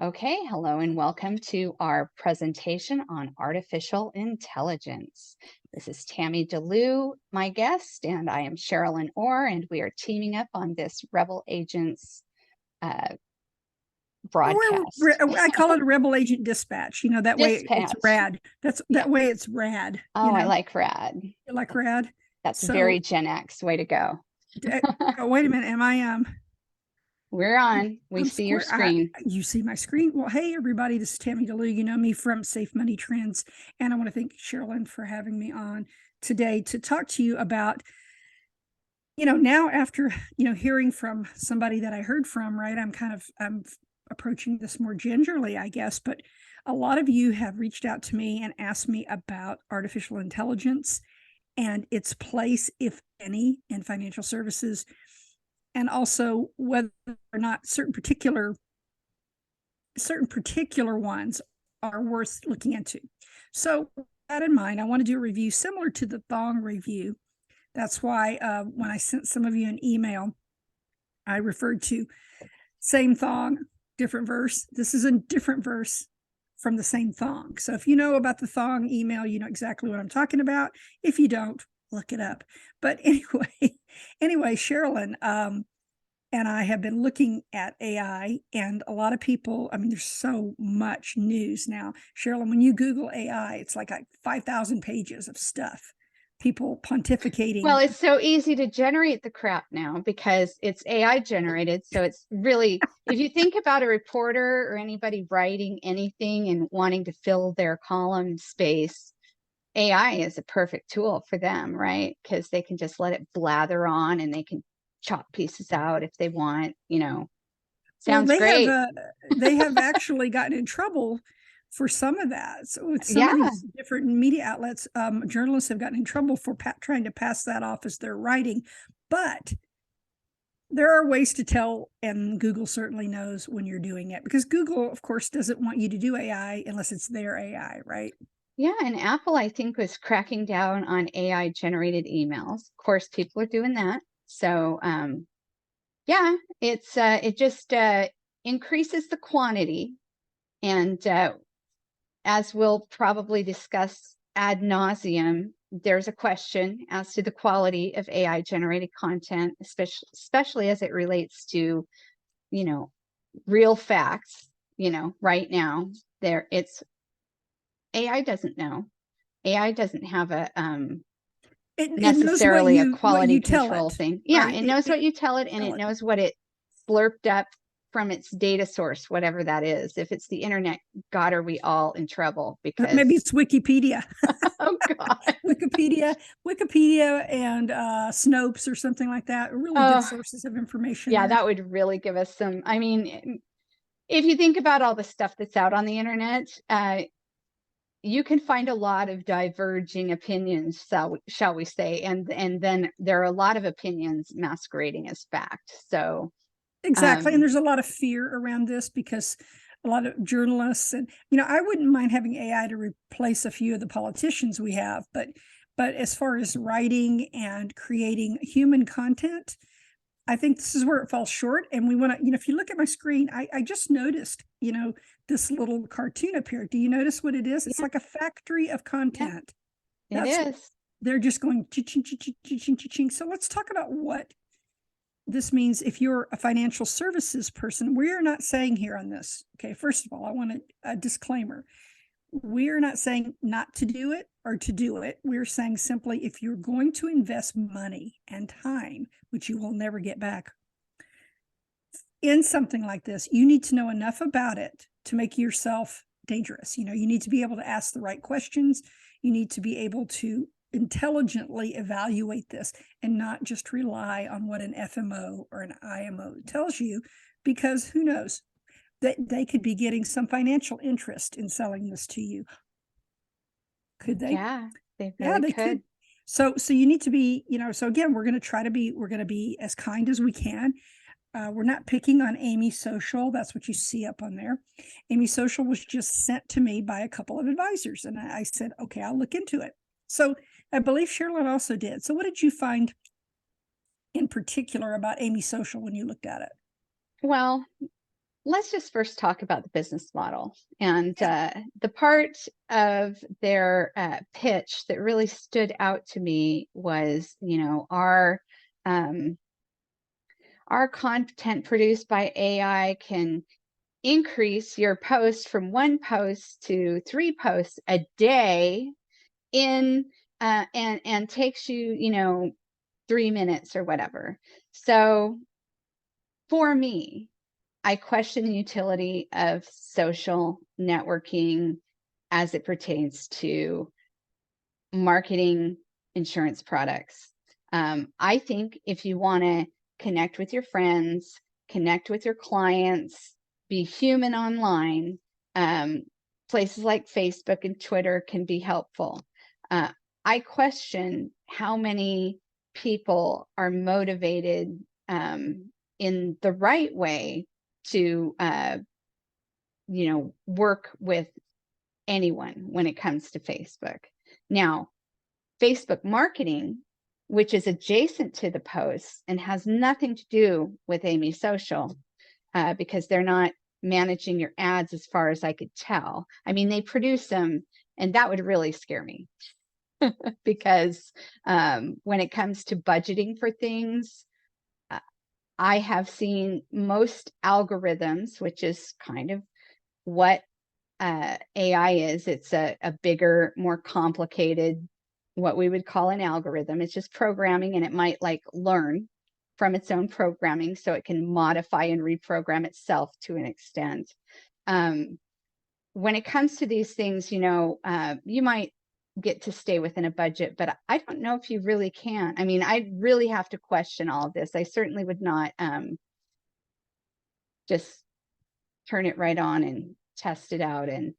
Okay, hello and welcome to our presentation on artificial intelligence. This is Tammy DeLu, my guest, and I am Sherilyn Orr, and we are teaming up on this Rebel Agents uh, broadcast. I call it a rebel agent dispatch. That way it's Dispatch. rad. Yeah. That way it's rad. Oh, I like rad. You like rad. That's So, very Gen X. Way to go. oh, wait a minute. Am I We're on. We I'm see your square. screen. You see my screen. Well, hey everybody, this is Tammy DeLu. You know me from Safe Money Trends, and I want to thank Sherilyn for having me on today to talk to you about. Now after hearing from somebody that I heard from, right? I'm approaching this more gingerly, I guess, but a lot of you have reached out to me and asked me about artificial intelligence and its place, if any, in financial services, and also whether or not certain particular ones are worth looking into. So, with that in mind, I want to do a review similar to the Thong review. That's why when I sent some of you an email, I referred to same thong, different verse. This is a different verse from the same thong. So if you know about the thong email, you know exactly what I'm talking about. If you don't, look it up. But anyway, Sherilyn and I have been looking at AI, and a lot of people, I mean, there's so much news now. Sherilyn, when you Google AI, it's like 5,000 pages of stuff, people pontificating. Well, it's so easy to generate the crap now because it's AI generated. So it's really, if you think about a reporter or anybody writing anything and wanting to fill their column space, AI is a perfect tool for them, right? Because they can just let it blather on and they can chop pieces out if they want, Well, Sounds great. they have actually gotten in trouble for some of that. So with some of Yeah. these different media outlets, journalists have gotten in trouble for trying to pass that off as their writing. But there are ways to tell, and Google certainly knows when you're doing it, because Google, of course, doesn't want you to do AI unless it's their AI, right? Yeah. And Apple, I think, was cracking down on AI generated emails. Of course, people are doing that. So, yeah, it just increases the quantity. And as we'll probably discuss ad nauseum, there's a question as to the quality of AI generated content, especially as it relates to, you know, real facts. Right now, it's AI doesn't know. AI doesn't have a It knows necessarily a what quality you tell control it, thing. Yeah, right? it knows what you tell it, and Tell it it. knows what it slurped up from its data source, whatever that is. If it's the internet, God, are we all in trouble? Maybe Because it's Wikipedia. oh God, Wikipedia and Snopes or something like that, really good oh sources of information yeah, there. that would really give us some. I mean, if you think about all the stuff that's out on the internet, you can find a lot of diverging opinions, shall we say, and then there are a lot of opinions masquerading as fact. So, Exactly. And um, there's a lot of fear around this because a lot of journalists and I wouldn't mind having AI to replace a few of the politicians we have, but as far as writing and creating human content, I think this is where it falls short. And we want to, if you look at my screen, I just noticed, this little cartoon up here. Do you notice what it is? It's yeah, like a factory of yeah, content. it That's is. they're just going ching, ching, ching, ching, ching, ching. So let's talk about what this means if you're a financial services person. We're not saying here on this. Okay, first of all, I want a disclaimer. We're not saying not to do it or to do it. We're saying simply if you're going to invest money and time, which you will never get back, in something like this, you need to know enough about it to make yourself dangerous. You need to be able to ask the right questions. You need to be able to intelligently evaluate this and not just rely on what an FMO or an IMO tells you, because who knows, that they could be getting some financial interest in selling this to you. Could they? Yeah, they Yeah, really they could. could. So you need to be, so again, we're going to be as kind as we can. We're not picking on Amy Social. That's what you see up on there. Amy Social was just sent to me by a couple of advisors, and I said, okay, I'll look into it. So I believe Sherilyn also did. So what did you find in particular about Amy Social when you looked at it? Well, let's just first talk about the business model. And Yeah. the part of their pitch that really stood out to me was, our content produced by AI can increase your post from 1 post to 3 posts a day in and takes you, 3 minutes or whatever. So for me, I question the utility of social networking as it pertains to marketing insurance products. I think if you want to connect with your friends, connect with your clients, be human online, places like Facebook and Twitter can be helpful. I question how many people are motivated in the right way to, work with anyone when it comes to Facebook. Now, Facebook marketing, which is adjacent to the posts and has nothing to do with Amy Social, because they're not managing your ads as far as I could tell. I mean, they produce them, and that would really scare me because when it comes to budgeting for things, I have seen most algorithms, which is kind of what AI is. It's a bigger, more complicated, what we would call an algorithm. It's just programming, and it might like learn from its own programming so it can modify and reprogram itself to an extent. When it comes to these things, you might get to stay within a budget, but I don't know if you really can. I mean, I really have to question all of this. I certainly would not just turn it right on and test it out and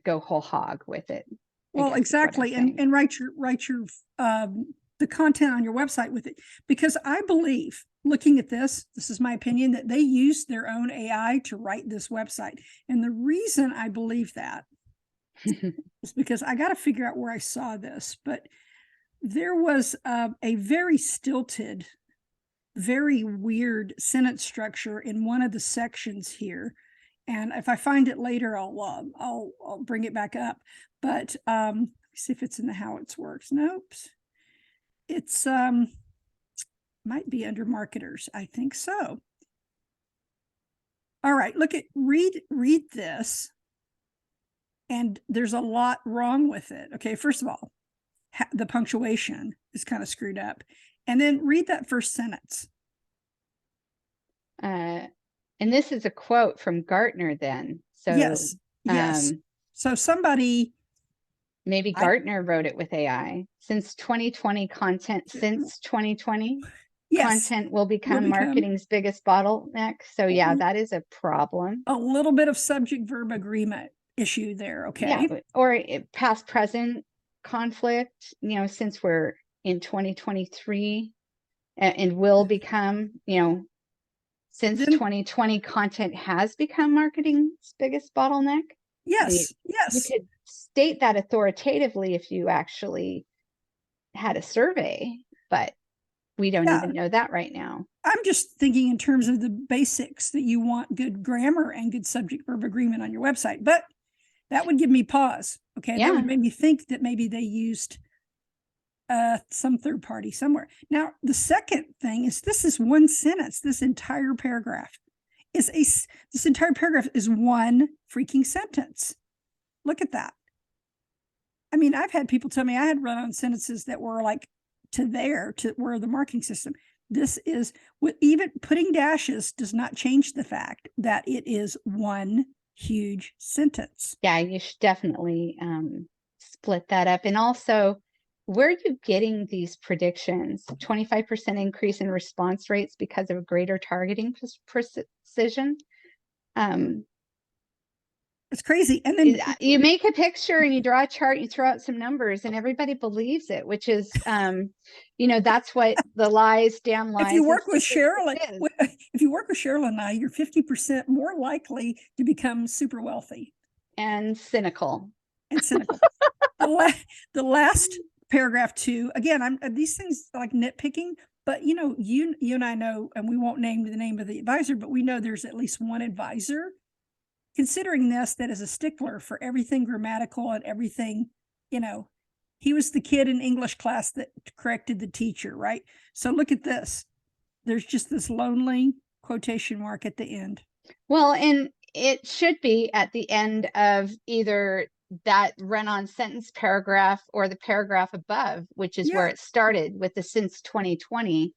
go whole hog with it. Well, exactly. And write your the content on your website with it, because I believe, looking at this is my opinion, that they used their own AI to write this website. And the reason I believe that is because I got to figure out where I saw this, but there was a very stilted, very weird sentence structure in one of the sections here. And if I find it later, I'll bring it back up. But see if it's in the how it works. Nope. It's might be under marketers. I think so. All right, read this. And there's a lot wrong with it. Okay, first of all, the punctuation is kind of screwed up. And then read that first sentence. And this is a quote from Gartner then. So yes. So somebody, maybe Gartner wrote it with AI. Since 2020 yes, content will become marketing's biggest bottleneck. So yeah, that is a problem. A little bit of subject verb agreement issue there. Okay. Yeah, or past present conflict, since we're in 2023 and will become, since 2020 content has become marketing's biggest bottleneck. Yes. You could state that authoritatively if you actually had a survey, but we don't even know that right now. I'm just thinking in terms of the basics, that you want good grammar and good subject verb agreement on your website, but that would give me pause. Okay. That would make me think that maybe they used some third party somewhere. Now, the second thing is, this is one sentence. This entire paragraph is one freaking sentence. Look at that. I mean, I've had people tell me I had run on sentences that were like to where the marketing system. This is, with even putting dashes does not change the fact that it is one huge sentence. Yeah, you should definitely split that up. And also, where are you getting these predictions? 25% increase in response rates because of greater targeting precision. It's crazy. And then you make a picture and you draw a chart, you throw out some numbers, and everybody believes it, which is, that's what the lies, damn lies. If you work with Cheryl and I, you're 50% more likely to become super wealthy. And cynical. The last paragraph 2, again, these things like nitpicking. But you and I know, and we won't name the name of the advisor, but we know there's at least one advisor considering this that is a stickler for everything grammatical and everything. He was the kid in English class that corrected the teacher, right? So look at this. There's just this lonely quotation mark at the end. Well, and it should be at the end of either that run-on sentence paragraph or the paragraph above, which is where Yeah. it started with the since 2020.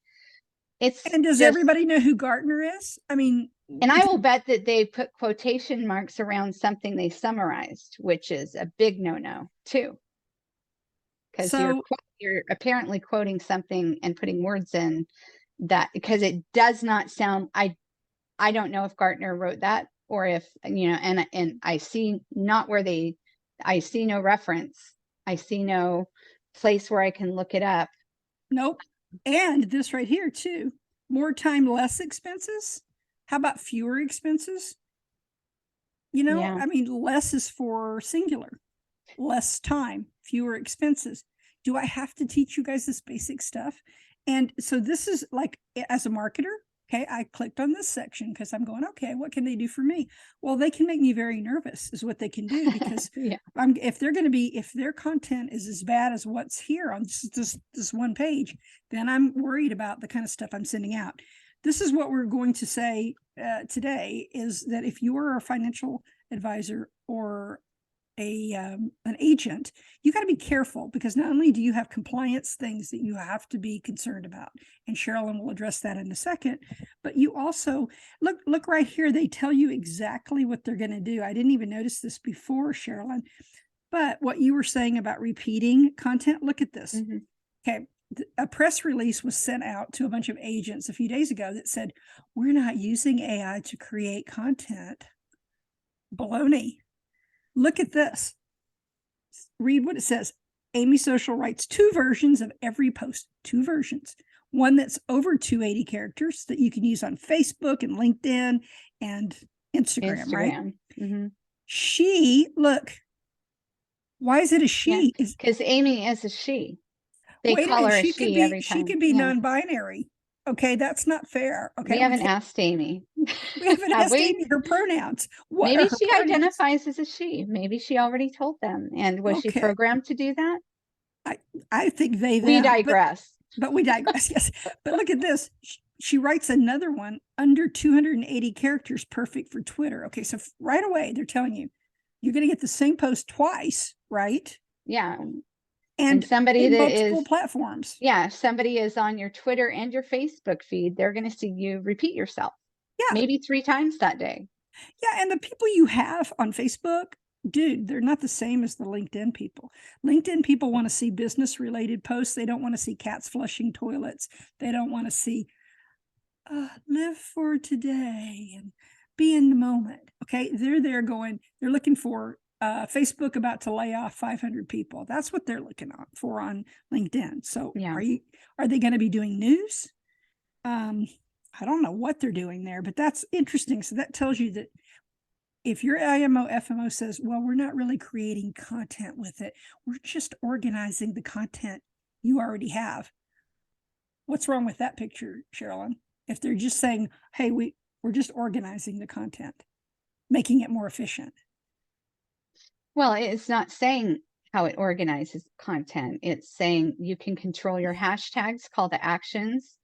It's And does just, everybody know who Gartner is? I mean, and I will bet that they put quotation marks around something they summarized, which is a big no-no too. Because so you're apparently quoting something and putting words in that, because it does not sound, I don't know if Gartner wrote that, or if, and I see not where I see no reference. I see no place where I can look it up. nope. And this right here too, more time, less expenses. How about fewer expenses? Yeah. I mean, less is for singular, less time, fewer expenses. Do I have to teach you guys this basic stuff? And so this is like, as a marketer, okay, I clicked on this section because I'm going, okay, what can they do for me? Well, they can make me very nervous is what they can do, because Yeah. if their content is as bad as what's here on this one page, then I'm worried about the kind of stuff I'm sending out. This is what we're going to say today, is that if you are a financial advisor or an agent, you got to be careful, because not only do you have compliance things that you have to be concerned about, and Sherilyn will address that in a second, but you also look right here. They tell you exactly what they're going to do. I didn't even notice this before, Sherilyn, but what you were saying about repeating content, look at this. Mm-hmm. Okay. A press release was sent out to a bunch of agents a few days ago that said, we're not using AI to create content. Baloney. Look at this. Read what it says. Amy Social writes 2 versions of every post, 2 versions. One that's over 280 characters that you can use on Facebook and LinkedIn and Instagram. Right? Mm-hmm. Look, why is it a she? Because Amy is a she. They wait call a minute, her a she every time. She could be non-binary. Okay, that's not fair. Okay, we haven't asked Amy. We haven't asked Amy her pronouns. What Maybe are her she pronouns? identifies as a she. Maybe she already told them. And was she programmed to do that? I think they. We digress. But we digress. Yes, but look at this. She writes another one under 280 characters, perfect for Twitter. Okay, so right away they're telling you you're going to get the same post twice, right? Yeah. And somebody that multiple is platforms. Yeah, if somebody is on your Twitter and your Facebook feed, they're going to see you repeat yourself. Yeah, maybe 3 times that day. Yeah, and the people you have on Facebook, dude, they're not the same as the LinkedIn people. LinkedIn people want to see business related posts. They don't want to see cats flushing toilets. They don't want to see live for today and be in the moment. Okay, they're looking for Facebook about to lay off 500 people. That's what they're looking for on LinkedIn. So Yeah. Are they going to be doing news? I don't know what they're doing there, but that's interesting. So that tells you that if your IMO FMO says, well, we're not really creating content with it, we're just organizing the content you already have. What's wrong with that picture, Sherilyn? If they're just saying, hey, we're just organizing the content, making it more efficient. Well, it's not saying how it organizes content. It's saying you can control your hashtags, call to actions,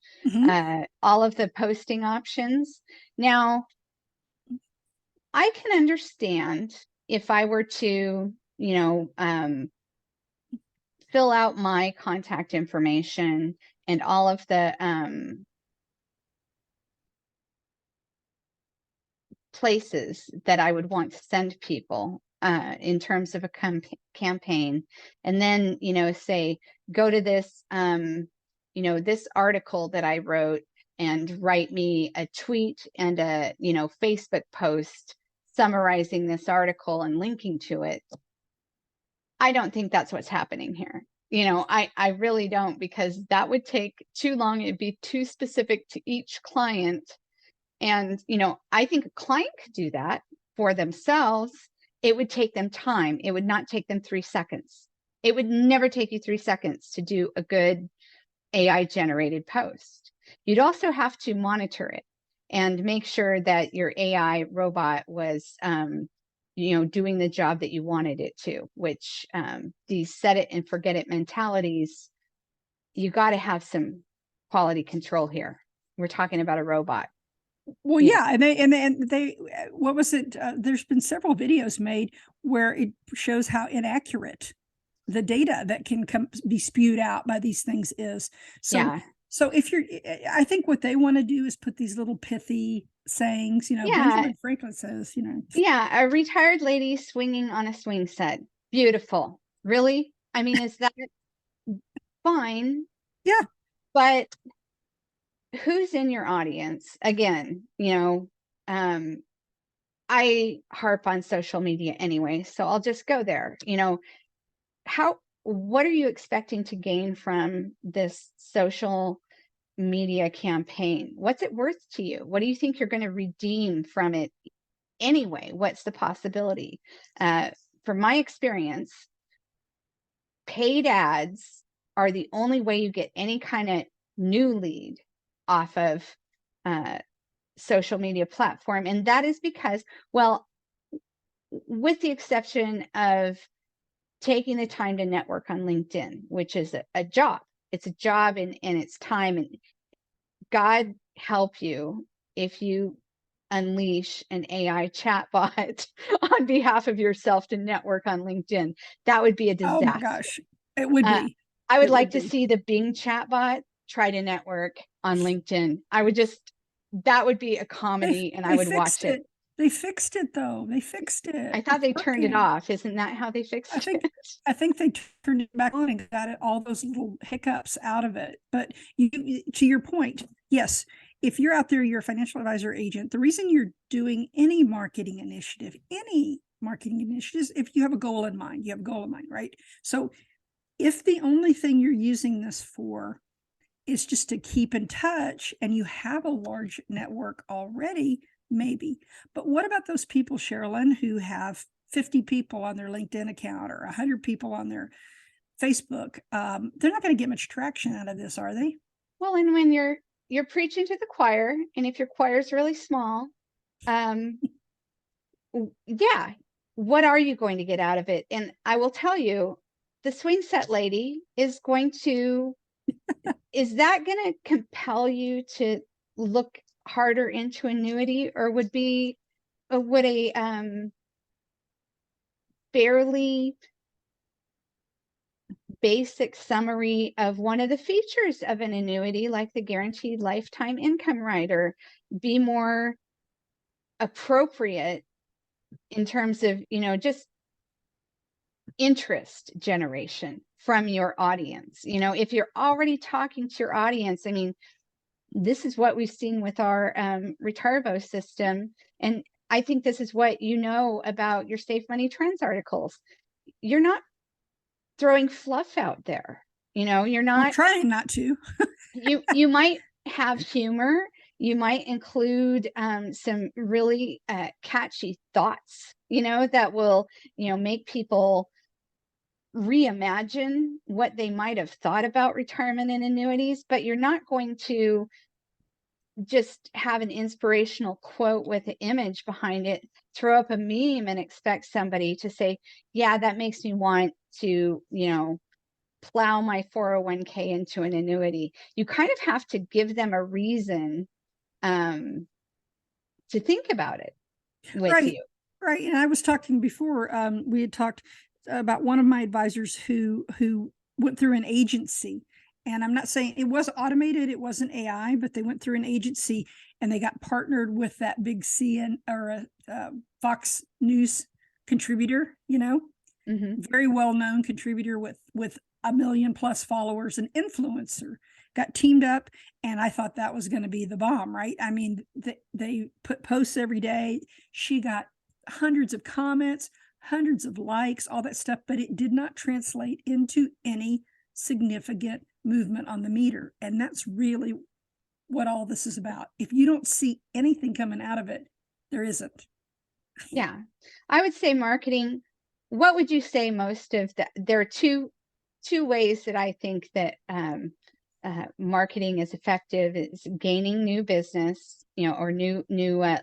all of the posting options. Now, I can understand if I were to, fill out my contact information and all of the places that I would want to send people in terms of a campaign, and then say, go to this this article that I wrote and write me a tweet and a Facebook post summarizing this article and linking to it. I don't think that's what's happening here. I really don't, because that would take too long. It'd be too specific to each client. And, I think a client could do that for themselves. It would take them time. It would not take them 3 seconds. It would never take you 3 seconds to do a good AI generated post. You'd also have to monitor it and make sure that your AI robot was, doing the job that you wanted it to, which these set it and forget it mentalities, you got to have some quality control here. We're talking about a robot. Well, Yeah. yeah, and they what was it? There's been several videos made where it shows how inaccurate the data that can be spewed out by these things is. So, Yeah. so if you're, I think what they want to do is put these little pithy sayings. Yeah. Benjamin Franklin says, Yeah, a retired lady swinging on a swing set. Beautiful. Really? I mean, is that fine? Yeah. But who's in your audience? Again, I harp on social media anyway, so I'll just go there. What are you expecting to gain from this social media campaign? What's it worth to you? What do you think you're going to redeem from it anyway? What's the possibility? From my experience, paid ads are the only way you get any kind of new lead off of social media platform. And that is because, well, with the exception of taking the time to network on LinkedIn, which is a job. It's a job and it's time. And God help you if you unleash an AI chatbot on behalf of yourself to network on LinkedIn. That would be a disaster. Oh my gosh, it would be. I would like to see the Bing chatbot try to network on LinkedIn. That would be a comedy, and I would watch it. They fixed it though. They fixed it. I thought they turned it off. Isn't that how they fixed it? I think they turned it back on and got all those little hiccups out of it. But to your point, yes, if you're out there, you're a financial advisor agent. The reason you're doing any marketing initiative, if you have a goal in mind, right? So if the only thing you're using this for is just to keep in touch and you have a large network already, maybe. But what about those people, Sherilyn, who have 50 people on their LinkedIn account or 100 people on their Facebook? They're not going to get much traction out of this, are they? Well, and when you're preaching to the choir, and if your choir is really small, yeah, what are you going to get out of it? And I will tell you, the swing set lady is that going to compel you to look harder into annuity, or would a fairly basic summary of one of the features of an annuity, like the guaranteed lifetime income rider, be more appropriate in terms of, just interest generation from your audience? If you're already talking to your audience, I mean, this is what we've seen with our Retirvo system. And I think this is what about your Safe Money Trends articles. You're not throwing fluff out there. You're not. I'm trying not to. you might have humor. You might include some really catchy thoughts, that will, make people reimagine what they might have thought about retirement and annuities. But you're not going to just have an inspirational quote with an image behind it, throw up a meme and expect somebody to say, yeah, that makes me want to, plow my 401k into an annuity. You kind of have to give them a reason to think about it with you. Right. And I was talking before, we had talked about one of my advisors who went through an agency. And I'm not saying it was automated, it wasn't AI, but they went through an agency and they got partnered with that big CN or Fox News contributor, very well-known contributor with 1 million plus followers, an influencer, got teamed up. And I thought that was going to be the bomb, right? I mean, they put posts every day. She got hundreds of comments, hundreds of likes, all that stuff, but it did not translate into any significant movement on the meter. And that's really what all this is about. If you don't see anything coming out of it, there isn't. Yeah. I would say marketing. What would you say most of there are two ways that I think that marketing is effective is gaining new business, or new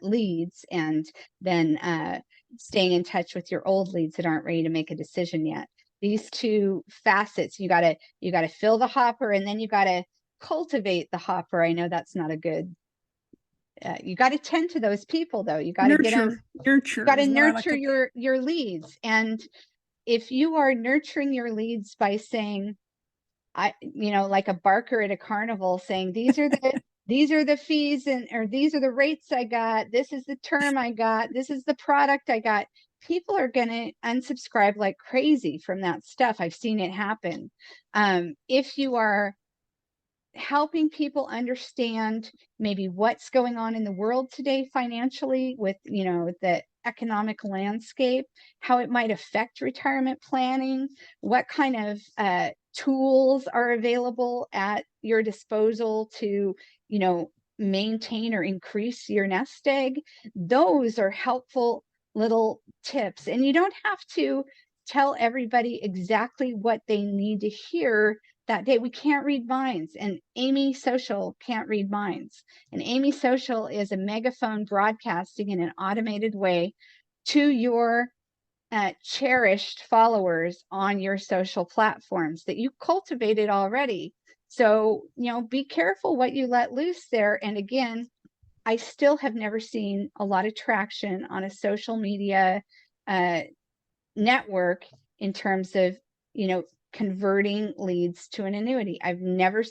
leads, and then staying in touch with your old leads that aren't ready to make a decision yet. These two facets, you gotta fill the hopper, and then you gotta cultivate the hopper. I know that's not a good. You got to tend to those people, though. You got to get them. Nurture. Got to nurture your leads, and if you are nurturing your leads by saying, like a barker at a carnival saying, these are the fees, or these are the rates I got, this is the term I got, this is the product I got, people are going to unsubscribe like crazy from that stuff. I've seen it happen. If you are helping people understand maybe what's going on in the world today financially with, the economic landscape, how it might affect retirement planning, what kind of tools are available at your disposal to, maintain or increase your nest egg. Those are helpful little tips. And you don't have to tell everybody exactly what they need to hear that day. We can't read minds, and Amy Social can't read minds. And Amy Social is a megaphone broadcasting in an automated way to your cherished followers on your social platforms that you cultivated already. So, be careful what you let loose there. And again, I still have never seen a lot of traction on a social media network in terms of, converting leads to an annuity. I've never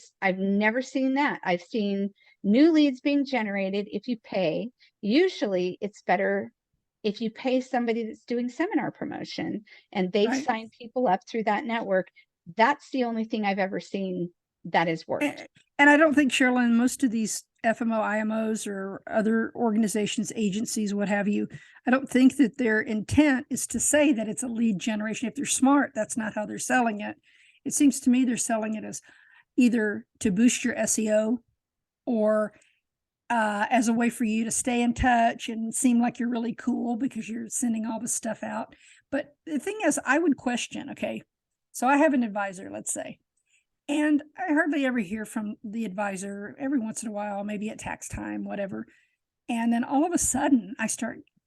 seen that. I've seen new leads being generated if you pay. Usually it's better if you pay somebody that's doing seminar promotion and they sign people up through that network. That's the only thing I've ever seen that has worked. And I don't think, Sherilyn, most of these FMO, IMOs, or other organizations, agencies, what have you, I don't think that their intent is to say that it's a lead generation. If they're smart, that's not how they're selling it. It seems to me they're selling it as either to boost your SEO or as a way for you to stay in touch and seem like you're really cool because you're sending all this stuff out. But the thing is, I would question, okay, so I have an advisor, let's say, and I hardly ever hear from the advisor. Every once in a while, maybe at tax time, whatever. And then all of a sudden,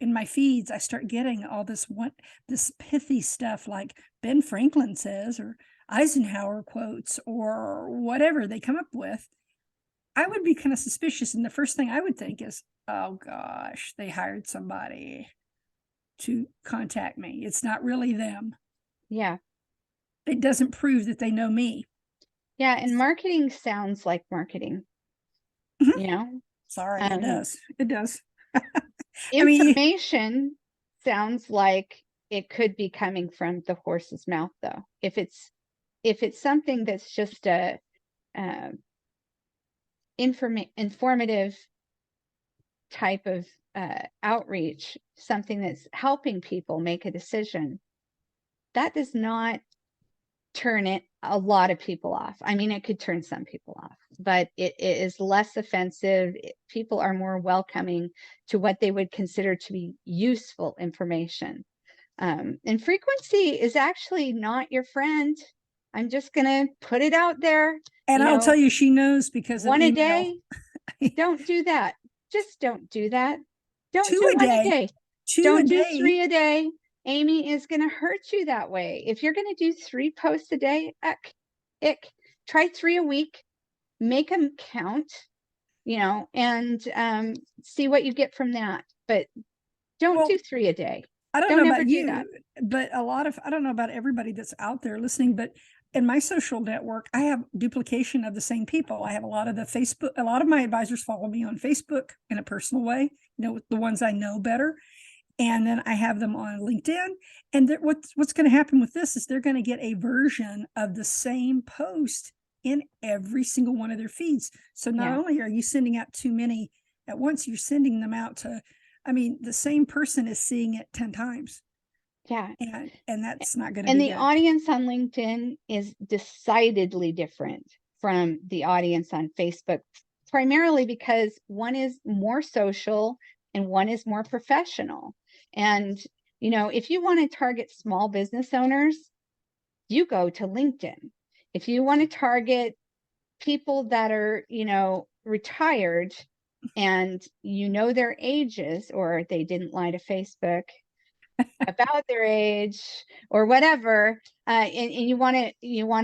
in my feeds, I start getting all this pithy stuff like Ben Franklin says, or Eisenhower quotes, or whatever they come up with. I would be kind of suspicious. And the first thing I would think is, oh gosh, they hired somebody to contact me. It's not really them. Yeah. It doesn't prove that they know me. Yeah. And marketing sounds like marketing, Sorry, it does. It does. Information sounds like it could be coming from the horse's mouth, though. If it's something that's just a informative type of outreach, something that's helping people make a decision, that does not turn a lot of people off. I mean, it could turn some people off, but it is less offensive. People are more welcoming to what they would consider to be useful information. And frequency is actually not your friend. I'm just going to put it out there. And I'll tell you, she knows because one a day. Don't do that. Just don't do that. Don't do one a day. Don't do 3 a day. Amy is going to hurt you that way. If you're going to do 3 posts a day, try 3 a week, make them count, and see what you get from that. But don't do 3 a day. I don't know about you, but I don't know about everybody that's out there listening, but in my social network, I have duplication of the same people. I have a lot of my advisors follow me on Facebook in a personal way, the ones I know better. And then I have them on LinkedIn. And what's going to happen with this is they're going to get a version of the same post in every single one of their feeds. So not only are you sending out too many at once, you're sending them out to, the same person is seeing it 10 times. Yeah. And that's not going to be good. And the good. audience on LinkedIn is decidedly different from the audience on Facebook, primarily because one is more social and one is more professional. And, if you want to target small business owners, you go to LinkedIn. If you want to target people that are, retired and their ages, or they didn't lie to Facebook about their age or whatever, and you want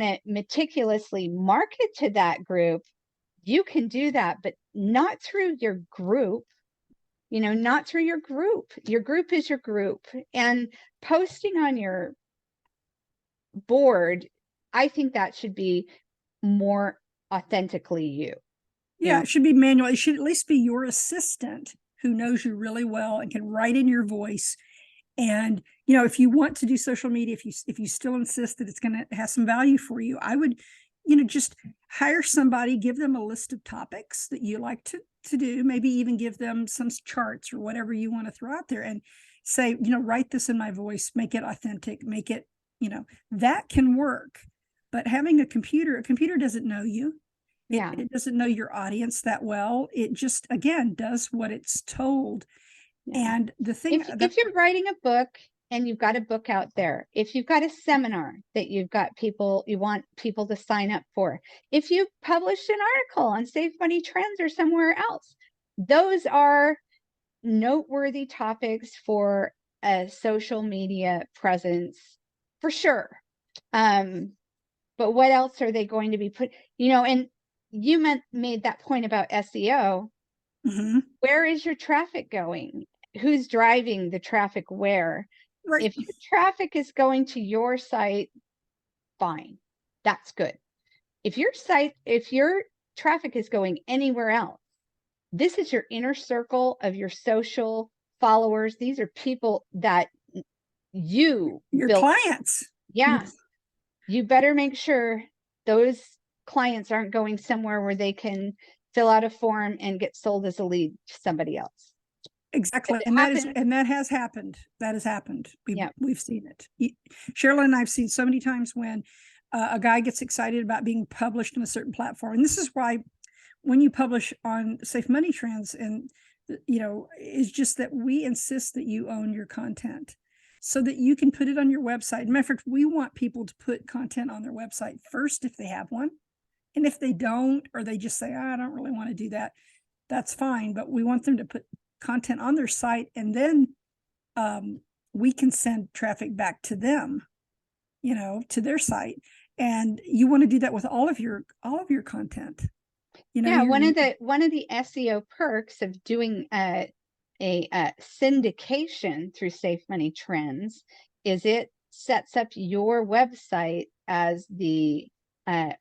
to meticulously market to that group, you can do that, but not through your group. Not through your group. Your group is your group. And posting on your board, I think that should be more authentically you. Yeah, it should be manual. It should at least be your assistant who knows you really well and can write in your voice. And if you want to do social media, if you still insist that it's going to have some value for you, I would, just hire somebody, give them a list of topics that you like to do, maybe even give them some charts or whatever you want to throw out there, and say, write this in my voice, make it authentic, make it, that can work. But having a computer doesn't know you. Yeah. It doesn't know your audience that well. It just, again, does what it's told. Yeah. And the thing, if you're writing a book and you've got a book out there, if you've got a seminar that you want people to sign up for, if you published an article on Save Money Trends or somewhere else, those are noteworthy topics for a social media presence for sure. But what else are they going to be put, and you made that point about SEO. mm-hmm. Where is your traffic going? Who's driving the traffic where? Right. If your traffic is going to your site, fine. That's good. If your traffic is going anywhere else, this is your inner circle of your social followers. These are people that you your built. Clients. Yeah. You better make sure those clients aren't going somewhere where they can fill out a form and get sold as a lead to somebody else. Exactly. And that has happened. That has happened. We've seen it. Cheryl and I've seen so many times when a guy gets excited about being published on a certain platform. And this is why when you publish on Safe Money Trends, and it's just that we insist that you own your content so that you can put it on your website. Matter of fact, we want people to put content on their website first if they have one. And if they don't, or they just say, I don't really want to do that, that's fine. But we want them to put content on their site, and then we can send traffic back to them, to their site. And you want to do that with all of your content. One of the SEO perks of doing a syndication through Safe Money Trends is it sets up your website as the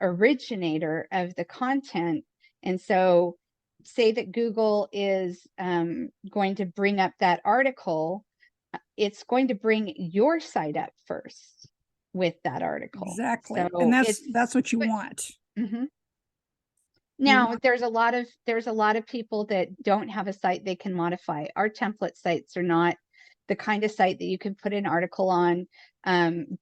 originator of the content. And so say that Google is going to bring up that article, it's going to bring your site up first with that article. Exactly. So and that's what you want. Mm-hmm. Now, there's a lot of people that don't have a site they can modify. Our template sites are not the kind of site that you can put an article on.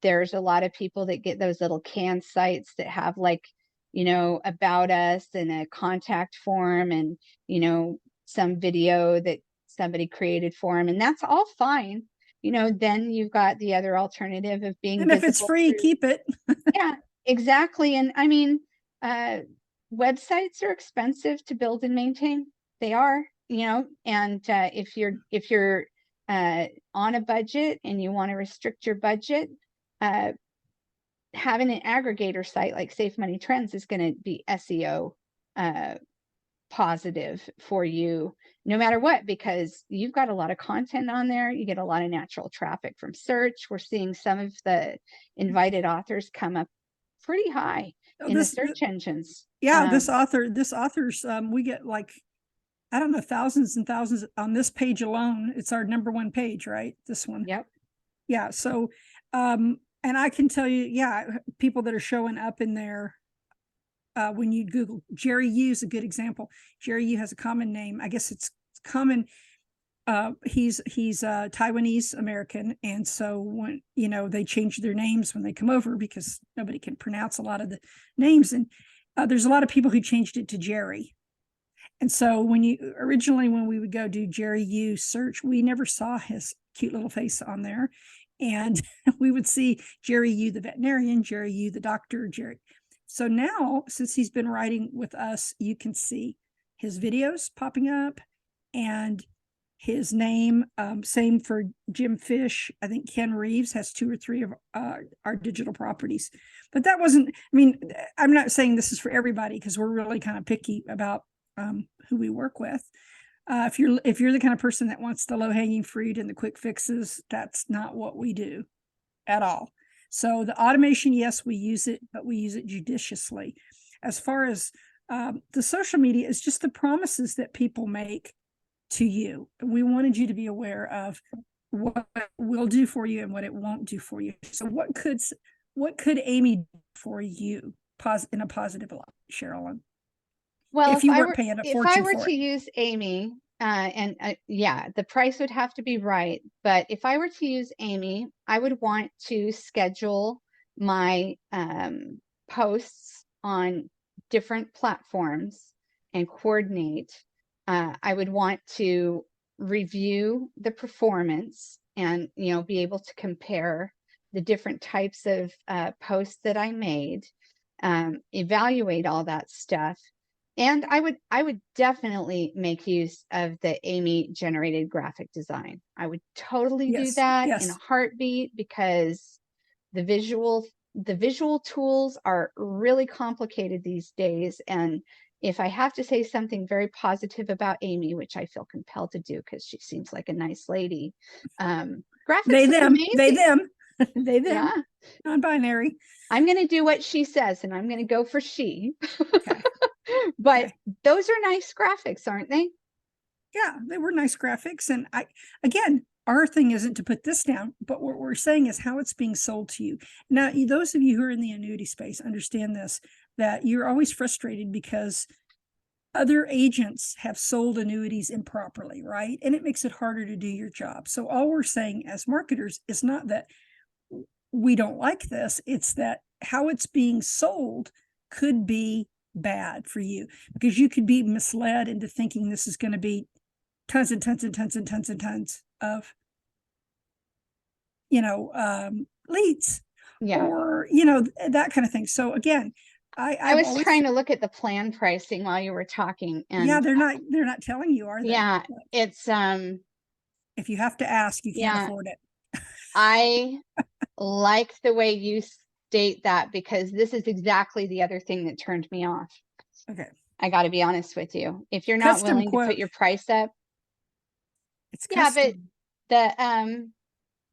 There's a lot of people that get those little canned sites that have about us and a contact form and, some video that somebody created for them. And that's all fine. Then you've got the other alternative of being and if it's free, keep it. Yeah, exactly. And I mean, websites are expensive to build and maintain. They are, and if you're on a budget and you want to restrict your budget, having an aggregator site like Safe Money Trends is going to be SEO positive for you no matter what, because you've got a lot of content on there. You get a lot of natural traffic from search. We're seeing some of the invited authors come up pretty high in the search engines. Yeah, this author's we get I don't know, thousands and thousands on this page alone. It's our number one page, right? This one. Yep. Yeah. So and I can tell you, people that are showing up in there when you Google. Jerry Yu is a good example. Jerry Yu has a common name. I guess it's common. He's Taiwanese American, and so when they change their names when they come over because nobody can pronounce a lot of the names, and there's a lot of people who changed it to Jerry. And so when we would go do Jerry Yu search, we never saw his cute little face on there, and we would see Jerry Yu the veterinarian, Jerry Yu the doctor, Jerry. So now, since he's been writing with us, you can see his videos popping up and his name. Same for Jim Fish. I think Ken Reeves has 2 or 3 of our digital properties. But that wasn't, I mean, I'm not saying this is for everybody because we're really kind of picky about who we work with. If you're the kind of person that wants the low-hanging fruit and the quick fixes, that's not what we do at all. So the automation, yes, we use it, but we use it judiciously. As far as the social media is just the promises that people make to you. We wanted you to be aware of what it will do for you and what it won't do for you. So what could Amy do for you in a positive light, Sherilyn? Well, If you weren't paying a if I fortune were for to it. use Amy, yeah, the price would have to be right. But if I were to use Amy, I would want to schedule my posts on different platforms and coordinate. I would want to review the performance and, be able to compare the different types of posts that I made, evaluate all that stuff. And I would definitely make use of the Amy generated graphic design. I would totally do Yes, that in a yes. heartbeat because the visual tools are really complicated these days. And if I have to say something very positive about Amy, which I feel compelled to do because she seems like a nice lady, graphics look They, amazing. them, they, them, Yeah. non-binary. I'm going to do what she says and I'm going to go for she. Okay. But Okay. those are nice graphics, aren't they? Yeah, they were nice graphics. And again, our thing isn't to put this down, but what we're saying is how it's being sold to you. Now, those of you who are in the annuity space understand this, that you're always frustrated because other agents have sold annuities improperly, right? And it makes it harder to do your job. So all we're saying as marketers is not that we don't like this, it's that how it's being sold could be bad for you because you could be misled into thinking this is going to be tons and tons and tons and tons and tons of leads, Yeah. or that kind of thing. So again, I I've was always, trying to look at the plan pricing while you were talking, yeah, and they're not telling you, are they? yeah, it's If you have to ask, you can't yeah, afford it. I like the way you state that because this is exactly the other thing that turned me off. Okay. I got to be honest with you. If you're not Custom willing to put quote. your price up, It's yeah, but custom.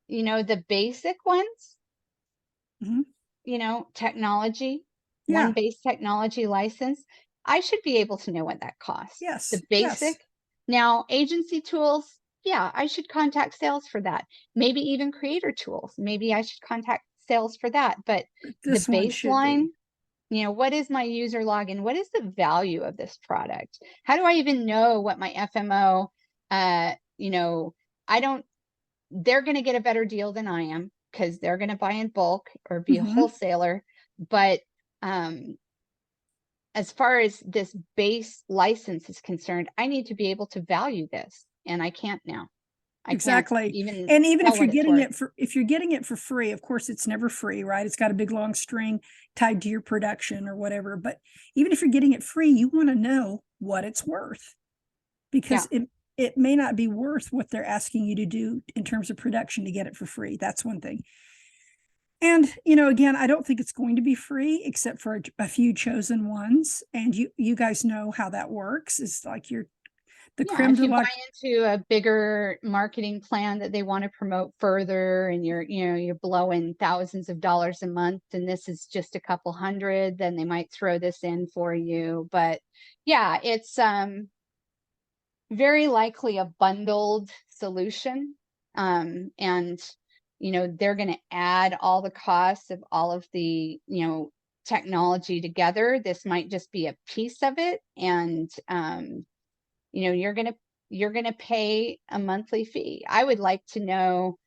the the basic ones, Mhm. technology, one Yeah. base technology license, I should be able to know what that costs. Yes. The Yes. basic. Now, agency tools, yeah, I should contact sales for that. Maybe even creator tools. Maybe I should contact sales for that. But the This one should baseline, be. what is my user login? What is the value of this product? How do I even know what my FMO, I don't, they're going to get a better deal than I am because they're going to buy in bulk or be a Mhm. wholesaler. But as far as this base license is concerned, I need to be able to value this, and I can't now. I can't Exactly. even And even tell if you're what it's getting worth. it for free, of course it's never free, right? It's got a big long string tied to your production or whatever. But even if you're getting it free, you want to know what it's worth Yeah, because it may not be worth what they're asking you to do in terms of production to get it for free. That's one thing. And again, I don't think it's going to be free except for a few chosen ones. And you guys know how that works. It's like the yeah. creme If de you la. buy into a bigger marketing plan that they want to promote further, and you're blowing thousands of dollars a month, and this is just a couple hundred, then they might throw this in for you. But yeah, it's very likely a bundled solution. And, they're going to add all the costs of all of the, technology together. This might just be a piece of it. And, you're going to pay a monthly fee. I would like to know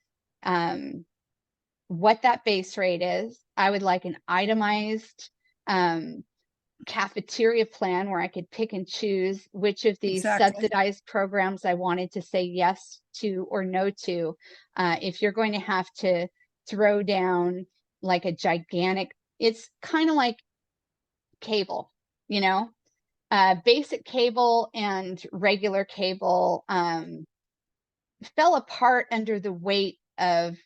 what that base rate is. I would like an itemized cafeteria plan where I could pick and choose which of these Exactly. subsidized programs I wanted to say yes to or no to. If you're going to have to throw down like a gigantic, it's kind of like cable, you know, basic cable and regular cable fell apart under the weight of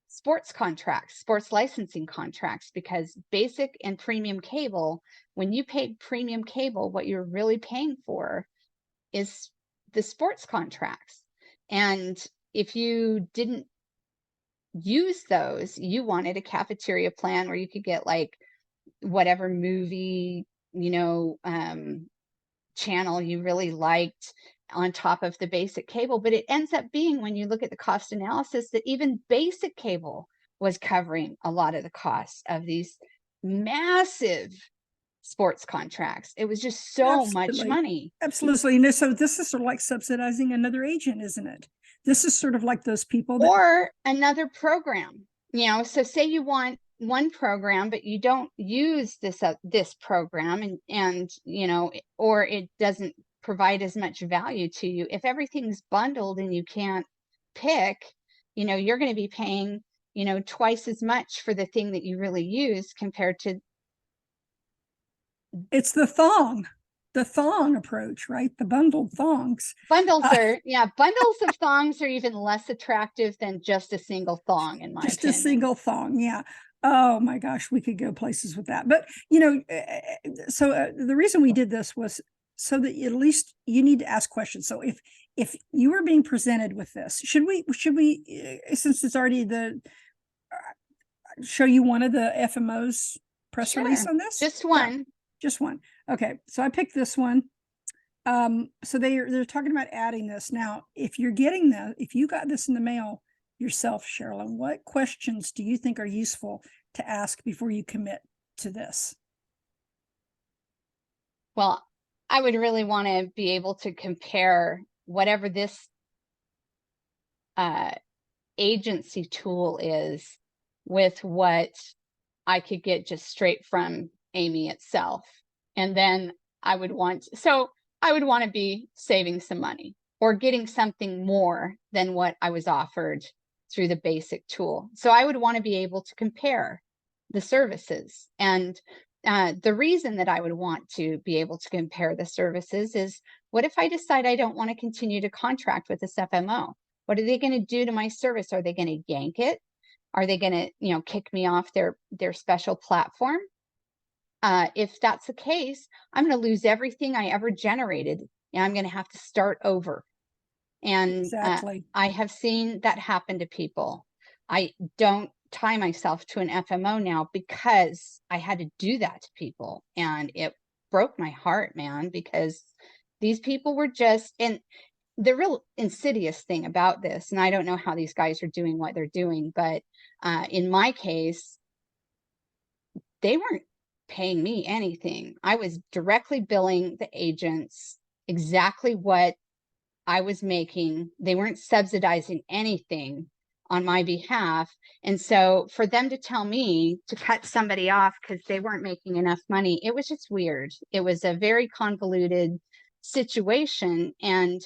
sports contracts, sports licensing contracts, because basic and premium cable, when you paid premium cable, what you're really paying for is the sports contracts. And if you didn't use those, you wanted a cafeteria plan where you could get like whatever movie, you know, channel you really liked on top of the basic cable. But it ends up being, when you look at the cost analysis, that even basic cable was covering a lot of the costs of these massive sports contracts. It was just so much Absolutely. money. Absolutely. You know, so this is sort of like subsidizing another agent, isn't it? This is sort of like those people that, Or another program, you know, so say you want one program, but you don't use this program, and you know, or it doesn't provide as much value to you. If everything's bundled and you can't pick, you know, you're going to be paying, you know, twice as much for the thing that you really use compared to it's the thong approach, right? The bundled thongs. bundles. Yeah, bundles of thongs are even less attractive than just a single thong, in my Just opinion. a single thong. Yeah. Oh my gosh, we could go places with that. But, you know, so the reason we did this was so that at least you need to ask questions. So if you were being presented with this, should we since it's already show you one of the FMOs press release Sure, on this? just one. Just one. Okay, so I picked this one. So they're talking about adding this. Now, if you got this in the mail yourself, Sherilyn, what questions do you think are useful to ask before you commit to this? Well, I would really want to be able to compare whatever this agency tool is with what I could get just straight from Amy itself. And then I would want to be saving some money or getting something more than what I was offered through the basic tool. So I would want to be able to compare the services. And the reason that I would want to be able to compare the services is, what if I decide I don't want to continue to contract with this FMO? What are they going to do to my service? Are they going to yank it? Are they going to, you know, kick me off their special platform? If that's the case, I'm going to lose everything I ever generated, and I'm going to have to start over. And Exactly. I have seen that happen to people. I don't tie myself to an FMO now because I had to do that to people, and it broke my heart, man, because these people were just, and the real insidious thing about this, and I don't know how these guys are doing what they're doing, but in my case, they weren't paying me anything. I was directly billing the agents exactly what I was making. They weren't subsidizing anything on my behalf. And so for them to tell me to cut somebody off because they weren't making enough money, it was just weird. It was a very convoluted situation. And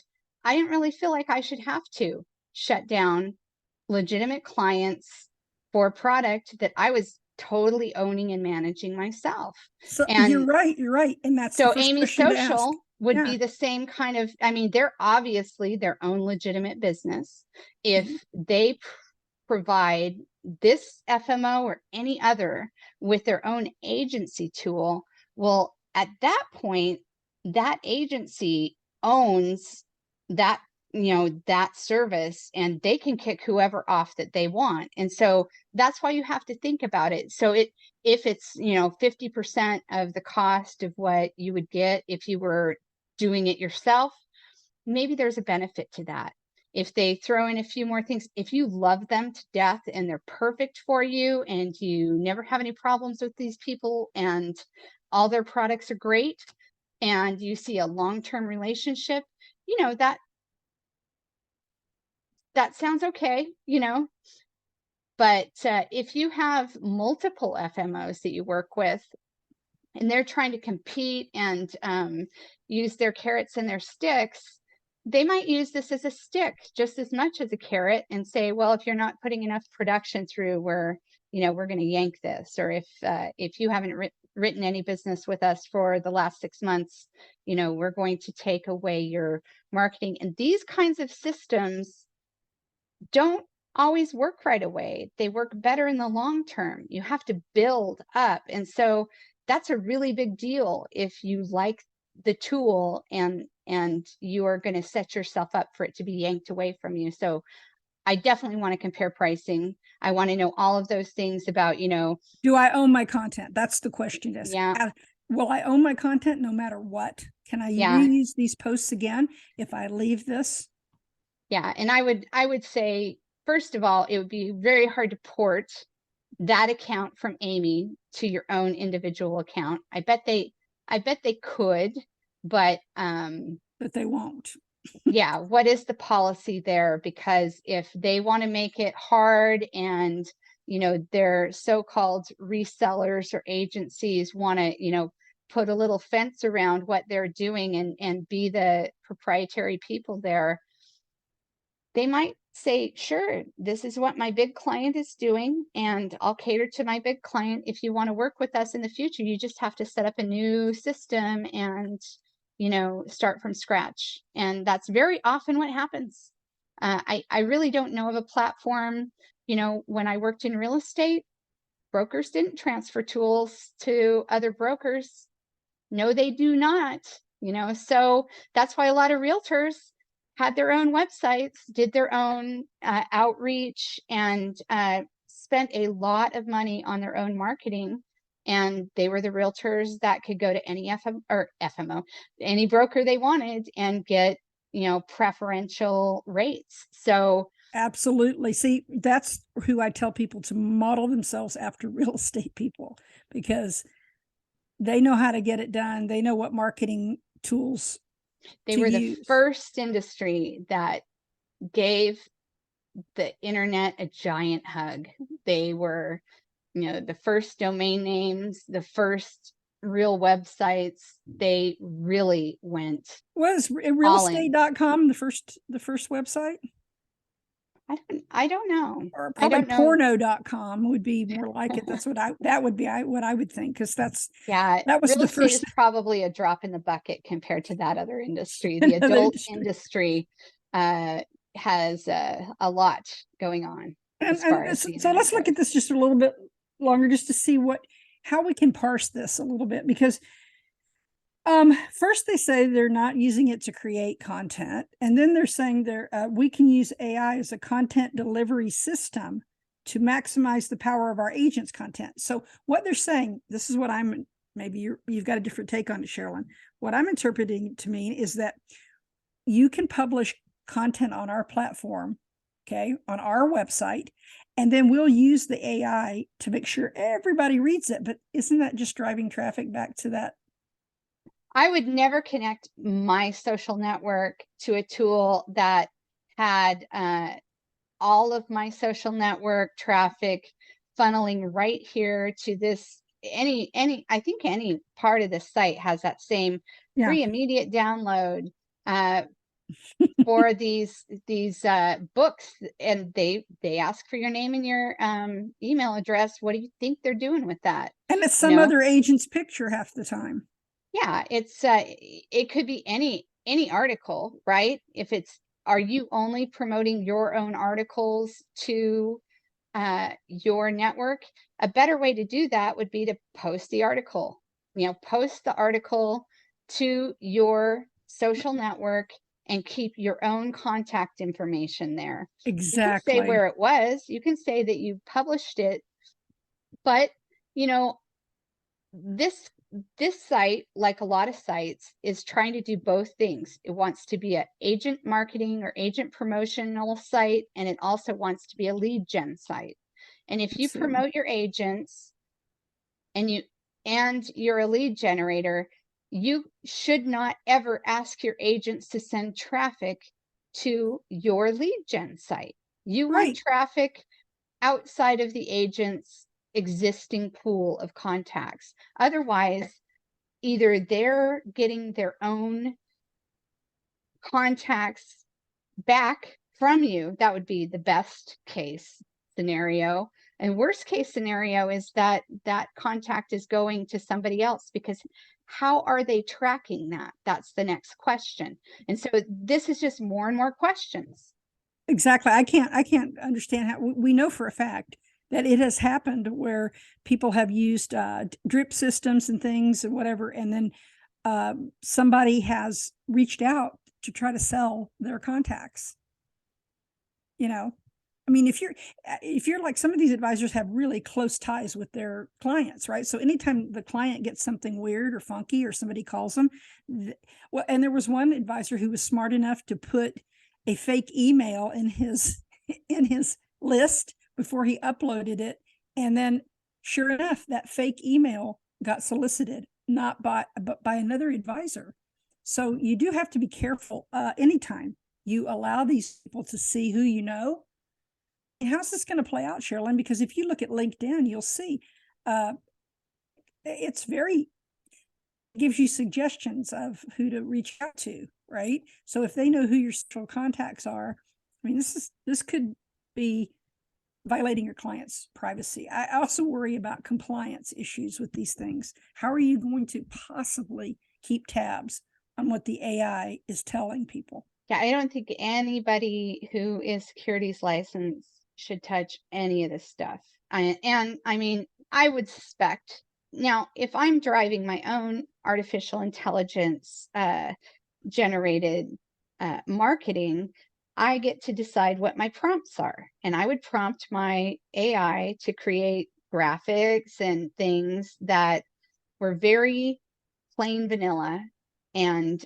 I didn't really feel like I should have to shut down legitimate clients for a product that I was totally owning and managing myself. So And you're right. And that's the so first Amy question to ask. Social would Yeah. be the same kind of, I mean, they're obviously their own legitimate business. If they provide this FMO or any other with their own agency tool, well, at that point, that agency owns that, you know, that service, and they can kick whoever off that they want. And so that's why you have to think about it. So if it's, you know, 50% of the cost of what you would get if you were doing it yourself, maybe there's a benefit to that. If they throw in a few more things, if you love them to death and they're perfect for you and you never have any problems with these people and all their products are great and you see a long-term relationship, you know, that sounds okay, you know. But if you have multiple FMOs that you work with and they're trying to compete and use their carrots and their sticks, they might use this as a stick just as much as a carrot and say, well, if you're not putting enough production through, we're going to yank this. Or if you haven't written any business with us for the last 6 months, we're going to take away your marketing. And these kinds of systems don't always work right away. They work better in the long term. You have to build up. And so that's a really big deal if you like the tool and you are going to set yourself up for it to be yanked away from you. So I definitely want to compare pricing. I want to know all of those things about, Do I own my content? That's the question. yeah, Will I own my content no matter what? Can I yeah, reuse these posts again if I leave this? yeah. And I would say, first of all, it would be very hard to port that account from Amy to your own individual account. I bet they could, but They won't. yeah, what is the policy there? Because if they want to make it hard and their so-called resellers or agencies want to put a little fence around what they're doing and be the proprietary people there, they might say, sure, this is what my big client is doing, and I'll cater to my big client. If you want to work with us in the future, you just have to set up a new system and, start from scratch. And that's very often what happens. I really don't know of a platform, when I worked in real estate, brokers didn't transfer tools to other brokers. No, they do not, so that's why a lot of realtors had their own websites, did their own outreach, and spent a lot of money on their own marketing. And they were the realtors that could go to any FMO, any broker they wanted and get, preferential rates. So Absolutely. See, that's who I tell people to model themselves after real estate people, because they know how to get it done. They know what marketing tools they to were the use. first industry that gave the internet a giant hug. They were, the first domain names, the first real websites. They really went Was all in. realestate.com the first website? I don't know. Or I probably don't know. porno.com would be more like it. That's what that would be what I would think, because Yeah, that was real the estate first is probably a drop in the bucket compared to that other industry. The another adult industry. industry has a lot going on as far as the So internet let's look goes. at this just a little bit longer, just to see how we can parse this a little bit, because first they say they're not using it to create content, and then they're saying we can use AI as a content delivery system to maximize the power of our agents' content. So what they're saying, this is what maybe you've got a different take on it, Sherilyn. What I'm interpreting to mean is that you can publish content on our platform, okay, on our website, and then we'll use the AI to make sure everybody reads it. But isn't that just driving traffic back to that? I would never connect my social network to a tool that had all of my social network traffic funneling right here to this. I think any part of the site has that same Yeah, free immediate download for these books, and they ask for your name and your email address. What do you think they're doing with that? and it's You some know, other agent's picture half the time. yeah, it could be any article, right? If it's, are you only promoting your own articles to your network? A better way to do that would be to post the article. Post the article to your social network and keep your own contact information there. You can say Exactly. where it was, you can say that you published it, but you know, this this site, like a lot of sites, is trying to do both things. It wants to be an agent marketing or agent promotional site, and it also wants to be a lead gen site. And if you Absolutely. promote your agents and you're a lead generator, you should not ever ask your agents to send traffic to your lead gen site. You want Right. traffic outside of the agent's existing pool of contacts. Otherwise, either they're getting their own contacts back from you. That would be the best case scenario. And worst case scenario is that that contact is going to somebody else, because how are they tracking that? That's the next question. And so this is just more and more questions. Exactly. I can't understand how we know for a fact that it has happened where people have used drip systems and things and whatever, and then somebody has reached out to try to sell their contacts. You know, I mean, if you're like, some of these advisors have really close ties with their clients, right? So anytime the client gets something weird or funky, or somebody calls them, well, and there was one advisor who was smart enough to put a fake email in his list before he uploaded it, and then sure enough, that fake email got solicited, not by but by another advisor. So you do have to be careful anytime you allow these people to see who you know. How's this going to play out, Sherilyn? Because if you look at LinkedIn, you'll see uh, it's very, gives you suggestions of who to reach out to, right? So if they know who your social contacts are, I mean, this could be violating your client's privacy. I also worry about compliance issues with these things. How are you going to possibly keep tabs on what the AI is telling people? Yeah, I don't think anybody who is securities licensed should touch any of this stuff. And I mean, I would suspect now, if I'm driving my own artificial intelligence generated marketing, I get to decide what my prompts are. And I would prompt my AI to create graphics and things that were very plain vanilla and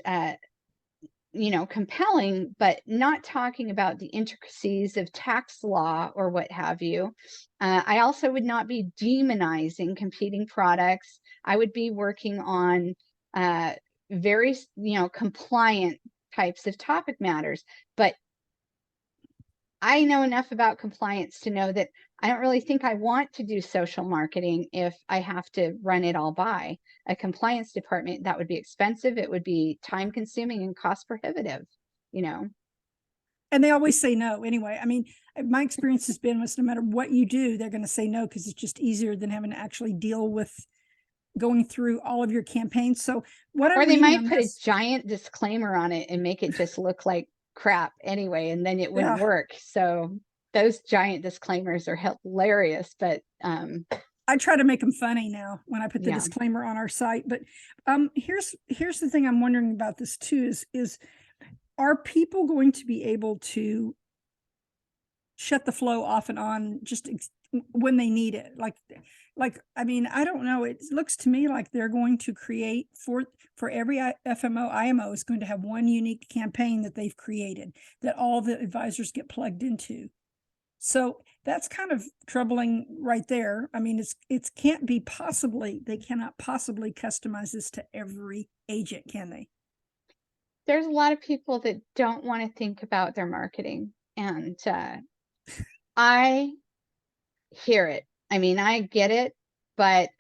compelling, but not talking about the intricacies of tax law or what have you. I also would not be demonizing competing products. I would be working on very, compliant types of topic matters. But I know enough about compliance to know that I don't really think I want to do social marketing if I have to run it all by a compliance department. That would be expensive. It would be time consuming and cost prohibitive, you know. And they always say no anyway. I mean, my experience has been was no matter what you do, they're going to say no, because it's just easier than having to actually deal with going through all of your campaigns. So what I'm Or they reading might on put a this, giant disclaimer on it and make it just look like crap anyway, and then it wouldn't yeah, work. So those giant disclaimers are hilarious, but I try to make them funny now when I put the yeah. disclaimer on our site. But here's the thing I'm wondering about this too is are people going to be able to shut the flow off and on just when they need it? Like I mean, I don't know. It looks to me like they're going to create for every FMO, IMO is going to have one unique campaign that they've created that all the advisors get plugged into. So that's kind of troubling right there. I mean, it can't be possibly, they cannot possibly customize this to every agent, can they? There's a lot of people that don't want to think about their marketing, and I hear it. I mean, I get it, but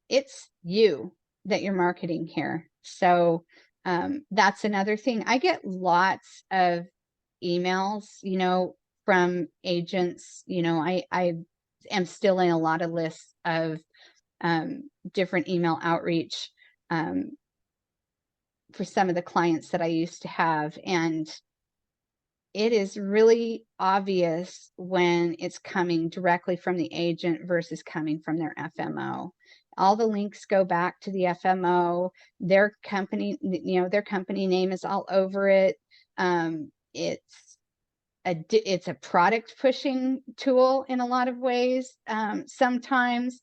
it's you that you're marketing here. So that's another thing. I get lots of emails, from agents. I am still in a lot of lists of different email outreach for some of the clients that I used to have. And it is really obvious when it's coming directly from the agent versus coming from their FMO. All the links go back to the FMO. Their company name is all over it. It's a product pushing tool in a lot of ways. Sometimes.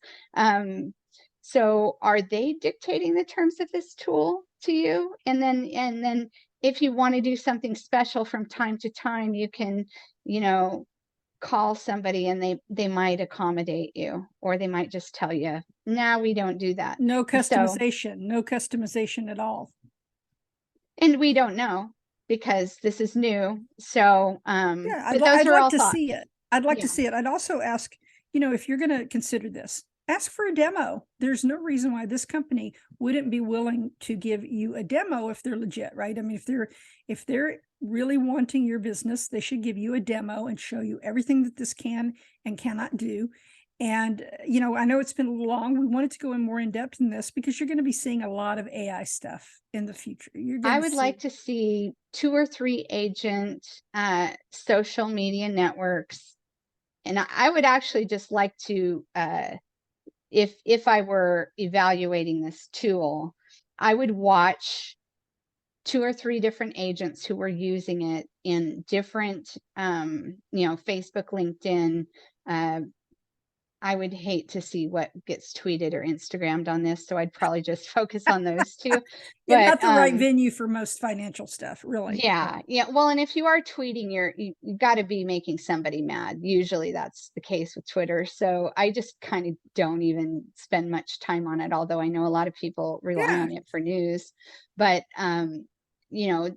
So are they dictating the terms of this tool to you? And then if you want to do something special from time to time, you can, call somebody and they might accommodate you, or they might just tell you, no, we don't do that. No So, customization at all. and we don't know because this is new. So, Yeah, but those I'd are like all to thoughts. see it. I'd like Yeah. to see it. I'd also ask, if you're going to consider this, ask for a demo. There's no reason why this company wouldn't be willing to give you a demo if they're legit, right? I mean, if they're really wanting your business, they should give you a demo and show you everything that this can and cannot do. And, I know it's been a little long. We wanted to go in more in depth in this because you're going to be seeing a lot of AI stuff in the future. You're going I to would see, like to see 2 or 3 agent social media networks. And I would actually just like to, if I were evaluating this tool, I would watch 2 or 3 different agents who were using it in different, Facebook, LinkedIn. I would hate to see what gets tweeted or Instagrammed on this, so I'd probably just focus on those 2. yeah, But, not the right venue for most financial stuff, really. yeah. Well, and if you are tweeting, you gotta be making somebody mad. Usually that's the case with Twitter. So I just kind of don't even spend much time on it, although I know a lot of people rely Yeah. on it for news. But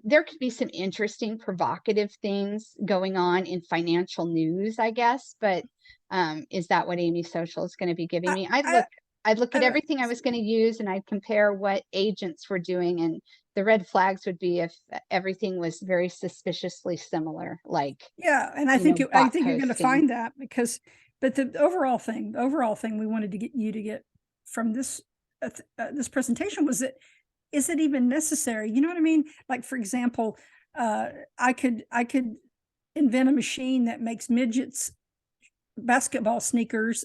there could be some interesting, provocative things going on in financial news, I guess. But is that what Amy Social is going to be giving I, me? I, I'd look I at don't everything I was going to use and I'd compare what agents were doing, and the red flags would be if everything was very suspiciously similar, like, Yeah, and I think I bot think you're going to posting. find that but the overall thing we wanted to get you to get from this presentation was that, is it even necessary? You know what I mean? Like, for example, I could invent a machine that makes midgets basketball sneakers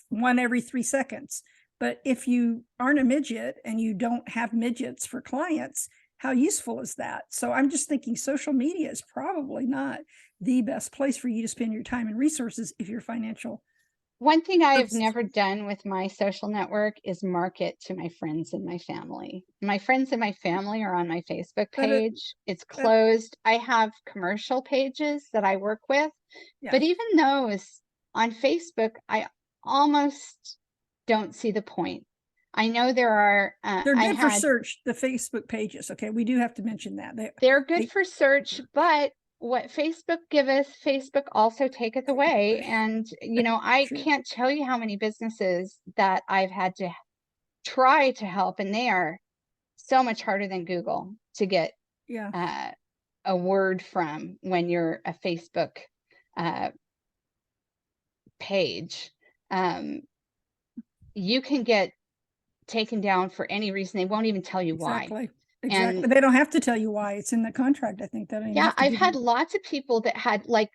one every 3 seconds. But if you aren't a midget and you don't have midgets for clients, how useful is that? So I'm just thinking social media is probably not the best place for you to spend your time and resources if you're financial One thing I have services. never done with my social network is market to my friends and my family. My friends and my family are on my Facebook But it, page. It's but closed. I have commercial pages that I work with, yeah, but even those on Facebook, I almost don't see the point. I know there are, they're I good for had search, the Facebook pages. Okay, we do have to mention that. They're good They for search, but what Facebook giveth, Facebook also taketh take it away. away. And, I True. can't tell you how many businesses that I've had to try to help, and they are so much harder than Google to get Yeah, uh, a word from when you're a Facebook uh, page. Um, you can get taken down for any reason. They won't even tell you why. exactly. And Exactly. They don't have to tell you why. It's in the contract. I think they don't even yeah, have to I've give had you. lots of people that had like,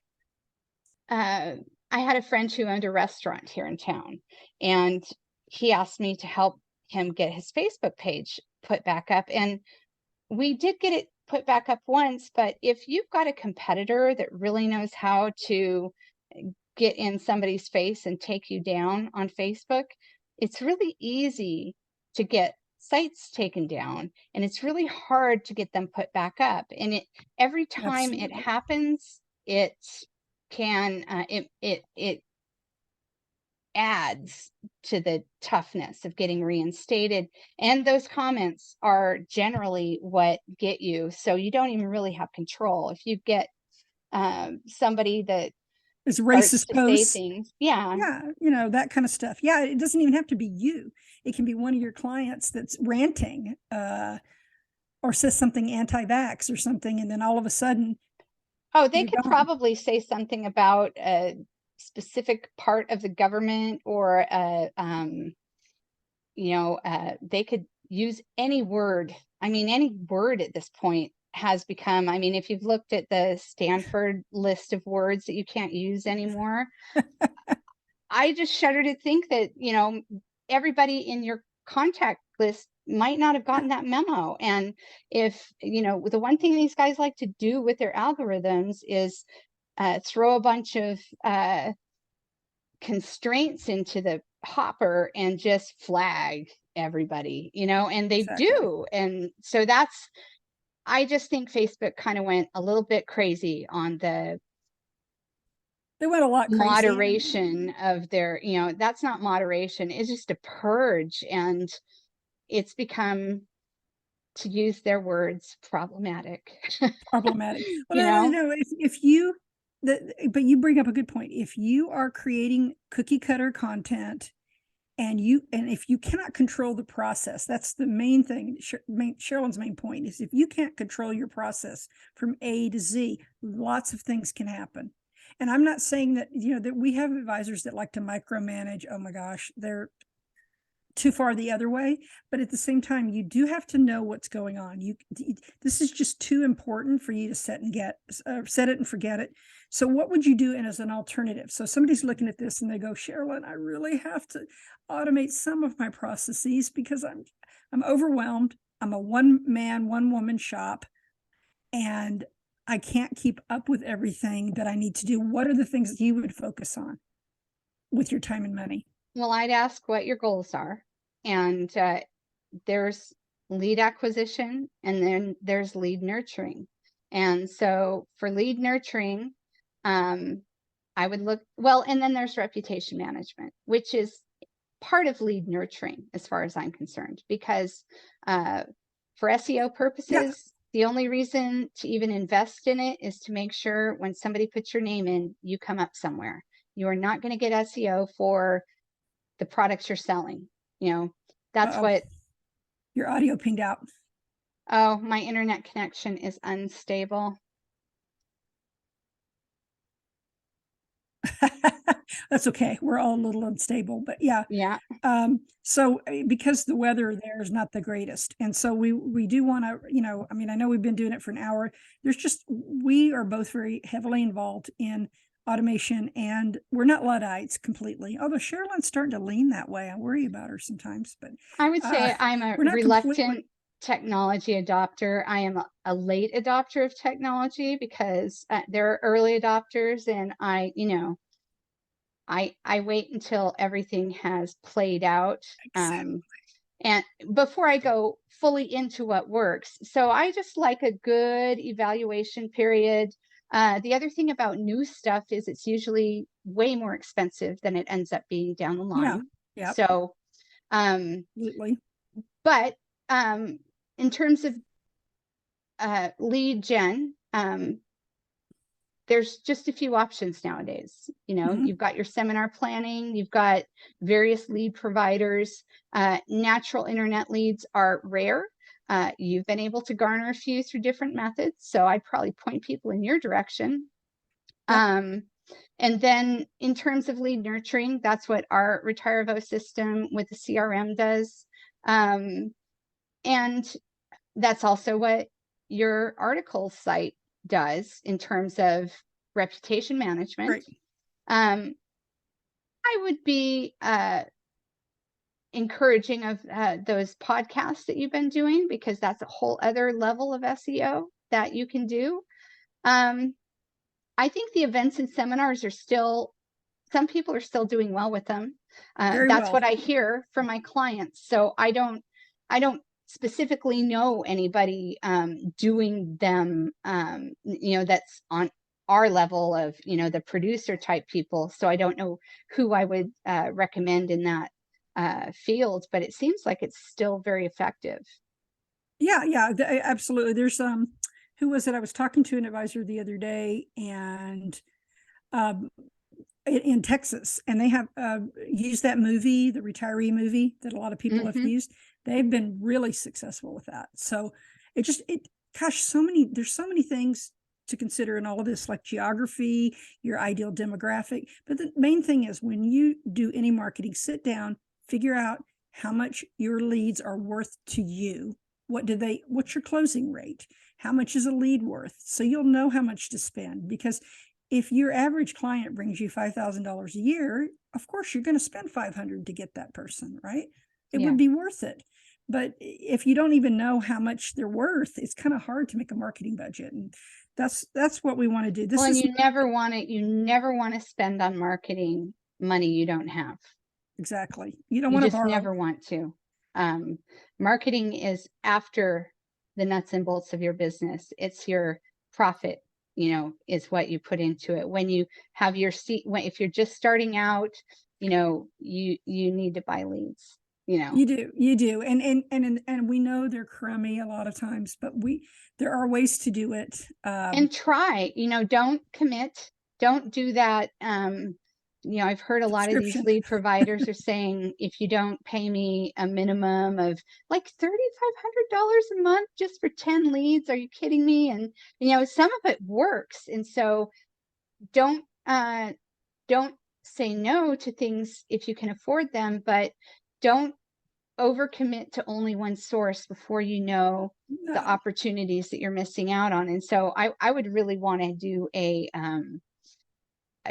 uh, I had a friend who owned a restaurant here in town, and he asked me to help him get his Facebook page put back up. And we did get it put back up once, but if you've got a competitor that really knows how to get in somebody's face and take you down on Facebook, it's really easy to get sites taken down, and it's really hard to get them put back up. And every time it Absolutely. happens, it can it adds to the toughness of getting reinstated. And those comments are generally what get you. So you don't even really have control. If you get somebody that It's starts racist to say posts. things, yeah. Yeah, that kind of stuff. Yeah, it doesn't even have to be you. It can be one of your clients that's ranting or says something anti-vax or something, and then all of a sudden Oh, they you're could gone. probably say something about a specific part of the government, or they could use any word. I mean, any word at this point has become, I mean, if you've looked at the Stanford list of words that you can't use anymore, I just shudder to think that, everybody in your contact list might not have gotten that memo. And if, the one thing these guys like to do with their algorithms is throw a bunch of constraints into the hopper and just flag everybody, and they Exactly. do. And so I just think Facebook kind of went a little bit crazy on the They went a lot crazy. moderation of their, that's not moderation, it's just a purge. And it's become, to use their words, problematic. Problematic. Well, you know if you, but you bring up a good point. If you are creating cookie cutter content And if you cannot control the process, that's the main thing. Sherilyn's main point is if you can't control your process from A to Z, lots of things can happen. And I'm not saying that, that we have advisors that like to micromanage. Oh my gosh, they're too far the other way. But at the same time, you do have to know what's going on. This is just too important for you to set it and forget it. So what would you do as an alternative? So somebody's looking at this and they go, Sherilyn, I really have to automate some of my processes because I'm overwhelmed. I'm a one man, one woman shop, and I can't keep up with everything that I need to do. What are the things that you would focus on with your time and money? Well, I'd ask what your goals are. And there's lead acquisition, and then there's lead nurturing. And so for lead nurturing, I would look, well, and then there's reputation management, which is part of lead nurturing as far as I'm concerned, because for SEO purposes, the only reason to even invest in it is to make sure when somebody puts your name in, you come up somewhere. You are not going to get SEO for the products you're selling. That's what. Your audio pinged out. Oh, my internet connection is unstable. That's okay. We're all a little unstable, but yeah. Yeah. So because the weather there is not the greatest. And so we do want to, I know we've been doing it for an hour. We are both very heavily involved in automation, and we're not Luddites completely. Although Sherilyn's starting to lean that way. I worry about her sometimes, but I would say I'm a reluctant technology adopter. I am a late adopter of technology because there are early adopters, and I wait until everything has played out. Exactly. And before I go fully into what works. So I just like a good evaluation period. The other thing about new stuff is it's usually way more expensive than it ends up being down the line. Yeah. So, absolutely. But in terms of lead gen, there's just a few options nowadays. You've got your seminar planning, you've got various lead providers. Natural internet leads are rare. You've been able to garner a few through different methods, so I'd probably point people in your direction. Yep. And then in terms of lead nurturing, that's what our Retirevo system with the CRM does. And that's also what your article site does in terms of reputation management. Right. I would be encouraging of those podcasts that you've been doing, because that's a whole other level of SEO that you can do. I think the events and seminars are some people are still doing well with them. That's what I hear from my clients. So I don't specifically know anybody doing them, that's on our level of, the producer type people. So I don't know who I would recommend in that field, but it seems like it's still very effective. Yeah, absolutely. There's who was it? I was talking to an advisor the other day, and in Texas, and they have used that movie, the retiree movie that a lot of people have used. They've been really successful with that. So there's so many things to consider in all of this, like geography, your ideal demographic. But the main thing is, when you do any marketing, sit down, figure out how much your leads are worth to you. What's your closing rate? How much is a lead worth? So you'll know how much to spend, because if your average client brings you $5,000 a year, of course you're going to spend $500 to get that person, right? It would be worth it. But if you don't even know how much they're worth, it's kind of hard to make a marketing budget. And that's what we want to do. You never want to spend on marketing money you don't have. Exactly. You don't want to borrow. You just never want to. Marketing is after the nuts and bolts of your business. It's your profit, is what you put into it. When you have if you're just starting out, you need to buy leads. You do. And we know they're crummy a lot of times, but there are ways to do it. And try, don't commit. Don't do that. I've heard a lot of these Subscription. lead providers are saying, if you don't pay me a minimum of like $3,500 a month just for 10 leads, are you kidding me? And, some of it works. And so don't say no to things if you can afford them, but don't overcommit to only one source before you know the No. opportunities that you're missing out on. And so I would really want to do a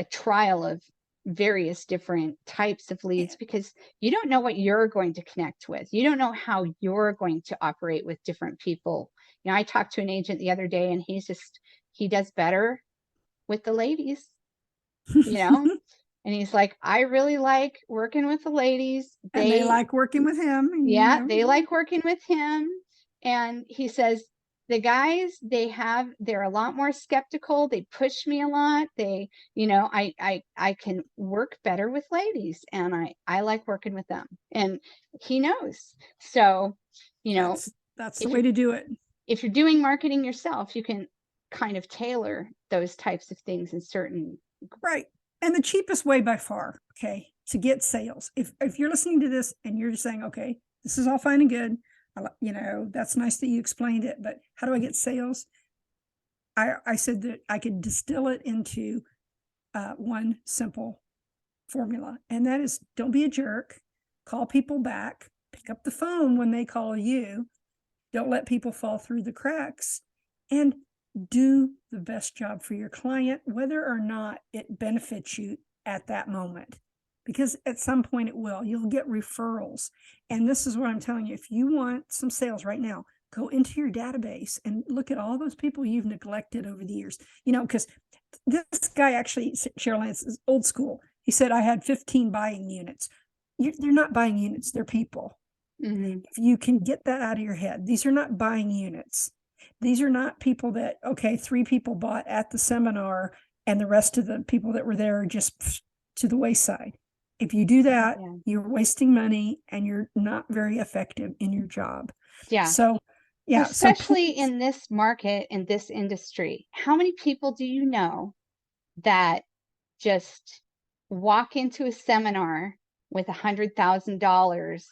trial of various different types of leads, because you don't know what you're going to connect with. You don't know how you're going to operate with different people. I talked to an agent the other day, and he does better with the ladies, and he's like, I really like working with the ladies. And they like working with him. And, They like working with him. And he says, the guys, they're a lot more skeptical. They push me a lot. I can work better with ladies, and I like working with them. And he knows. So, that's the way to do it. If you're doing marketing yourself, you can kind of tailor those types of things in certain. Right. And the cheapest way by far, okay, to get sales. If you're listening to this and you're just saying, okay, this is all fine and good, that's nice that you explained it, but how do I get sales? I said that I could distill it into one simple formula, and that is, don't be a jerk. Call people back. Pick up the phone when they call you. Don't let people fall through the cracks, and do the best job for your client, whether or not it benefits you at that moment, because at some point it will. You'll get referrals. And this is what I'm telling you. If you want some sales right now, go into your database and look at all those people you've neglected over the years. Because this guy actually, Cheryl Lance, is old school. He said, I had 15 buying units. They're not buying units, they're people. Mm-hmm. If you can get that out of your head, these are not buying units. These are not people that, okay, 3 people bought at the seminar and the rest of the people that were there are just to the wayside. If you do that, you're wasting money and you're not very effective in your job. Yeah. So, yeah. Especially in this market, in this industry, how many people do you know that just walk into a seminar with $100,000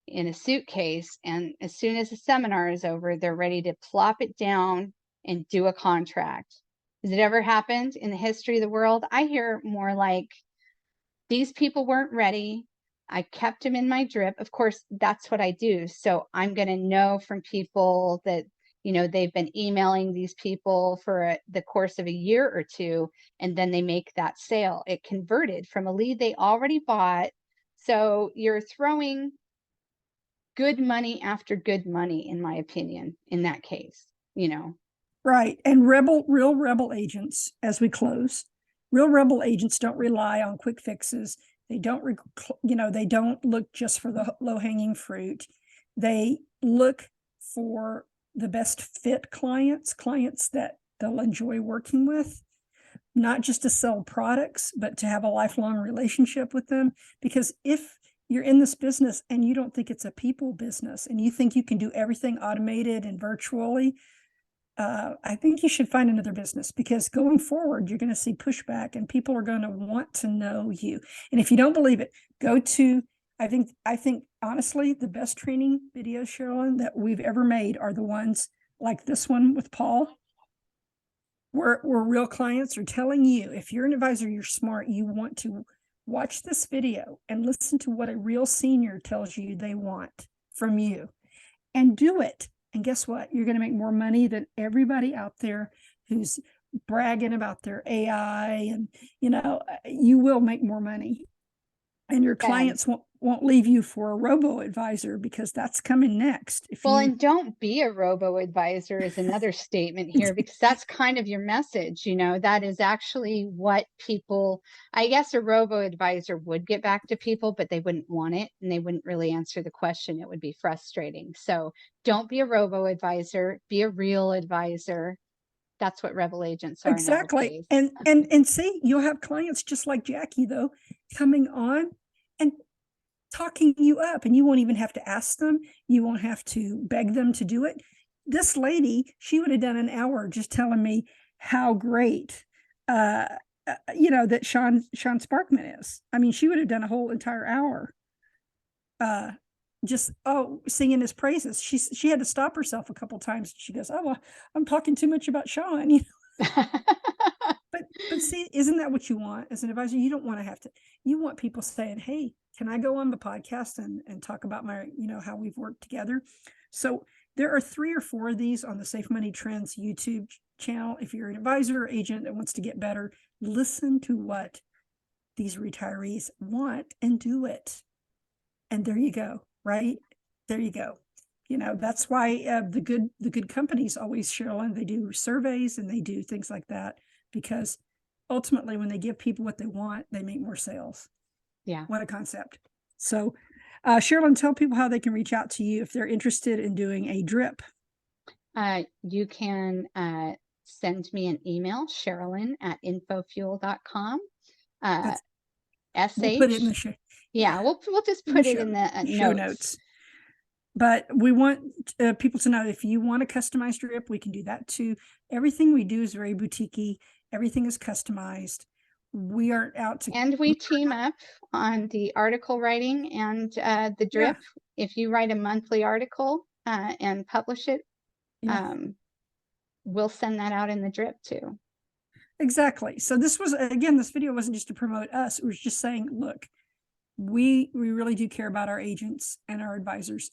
in a suitcase, and as soon as the seminar is over, they're ready to plop it down and do a contract? Has it ever happened in the history of the world? I hear more like, these people weren't ready. I kept them in my drip. Of course, that's what I do. So I'm going to know from people that, they've been emailing these people for the course of a year or two, and then they make that sale. It converted from a lead they already bought. So you're throwing good money after good money, in my opinion, in that case, Right. And real rebel agents, as we close, real rebel agents don't rely on quick fixes. They don't, they don't look just for the low hanging fruit. They look for the best fit clients that they'll enjoy working with, not just to sell products, but to have a lifelong relationship with them. Because if you're in this business and you don't think it's a people business and you think you can do everything automated and virtually, I think you should find another business, because going forward, you're going to see pushback and people are going to want to know you. And if you don't believe it, go to, I think honestly, the best training videos, Sherilyn, that we've ever made are the ones like this one with Paul, where real clients are telling you, if you're an advisor, you're smart, you want to watch this video and listen to what a real senior tells you they want from you, and do it. And guess what? You're going to make more money than everybody out there who's bragging about their AI. And, you will make more money. And your clients won't leave you for a robo-advisor, because that's coming next. And don't be a robo-advisor is another statement here, because that's kind of your message. That is actually what people, I guess a robo-advisor would get back to people, but they wouldn't want it and they wouldn't really answer the question. It would be frustrating. So don't be a robo-advisor, be a real advisor. That's what rebel agents are. Exactly. And see, you'll have clients just like Jackie, though, coming on and talking you up, and you won't even have to ask them. You won't have to beg them to do it. This lady, she would have done an hour just telling me how great that Sean Sparkman is. I mean, she would have done a whole entire hour just singing his praises. She had to stop herself a couple times. She goes, "Oh, well, I'm talking too much about Sean." But see, isn't that what you want as an advisor? You don't want to have to. You want people saying, "Hey, can I go on the podcast and talk about my, how we've worked together?" So there are 3 or 4 of these on the Safe Money Trends YouTube channel. If you're an advisor or agent that wants to get better, listen to what these retirees want and do it. And there you go, right? There you go. That's why the good companies always, Sherilyn, they do surveys and they do things like that, because ultimately when they give people what they want, they make more sales. Yeah. What a concept. So Sherilyn, tell people how they can reach out to you if they're interested in doing a drip. You can send me an email, Sherilyn@infofuel.com. We'll put it in the show. Yeah, we'll just put it in the show notes. But we want people to know, if you want a customized drip, we can do that too. Everything we do is very boutique-y. Everything is customized. We aren't out to... And we team up on the article writing and the drip. Yeah. If you write a monthly article and publish it, we'll send that out in the drip too. Exactly. So this video wasn't just to promote us. It was just saying, look, we really do care about our agents and our advisors.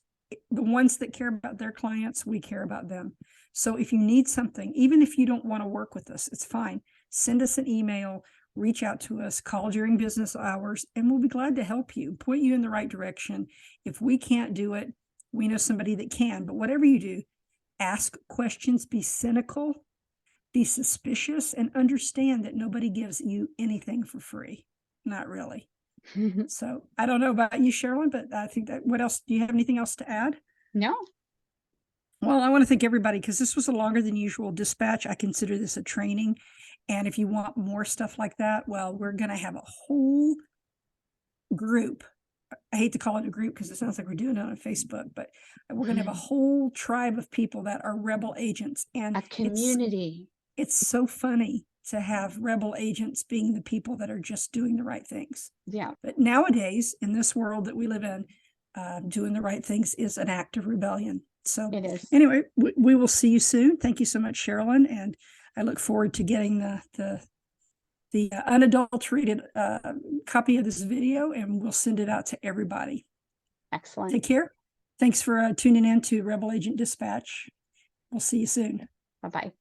The ones that care about their clients, we care about them. So if you need something, even if you don't want to work with us, it's fine. Send us an email, reach out to us, call during business hours, and we'll be glad to help you, point you in the right direction. If we can't do it, we know somebody that can. But whatever you do, ask questions, be cynical, be suspicious, and understand that nobody gives you anything for free. Not really. So I don't know about you, Sherilyn, but I think that, what else? Do you have anything else to add? No. Well, I want to thank everybody, because this was a longer than usual dispatch. I consider this a training. And if you want more stuff like that, well, we're going to have a whole group. I hate to call it a group because it sounds like we're doing it on Facebook, but we're going to have a whole tribe of people that are rebel agents. And a community. It's so funny to have rebel agents being the people that are just doing the right things. Yeah. But nowadays, in this world that we live in, doing the right things is an act of rebellion. So it is. Anyway, we will see you soon. Thank you so much, Sherilyn. And I look forward to getting the unadulterated copy of this video, and we'll send it out to everybody. Excellent. Take care. Thanks for tuning in to Rebel Agent Dispatch. We'll see you soon. Bye-bye.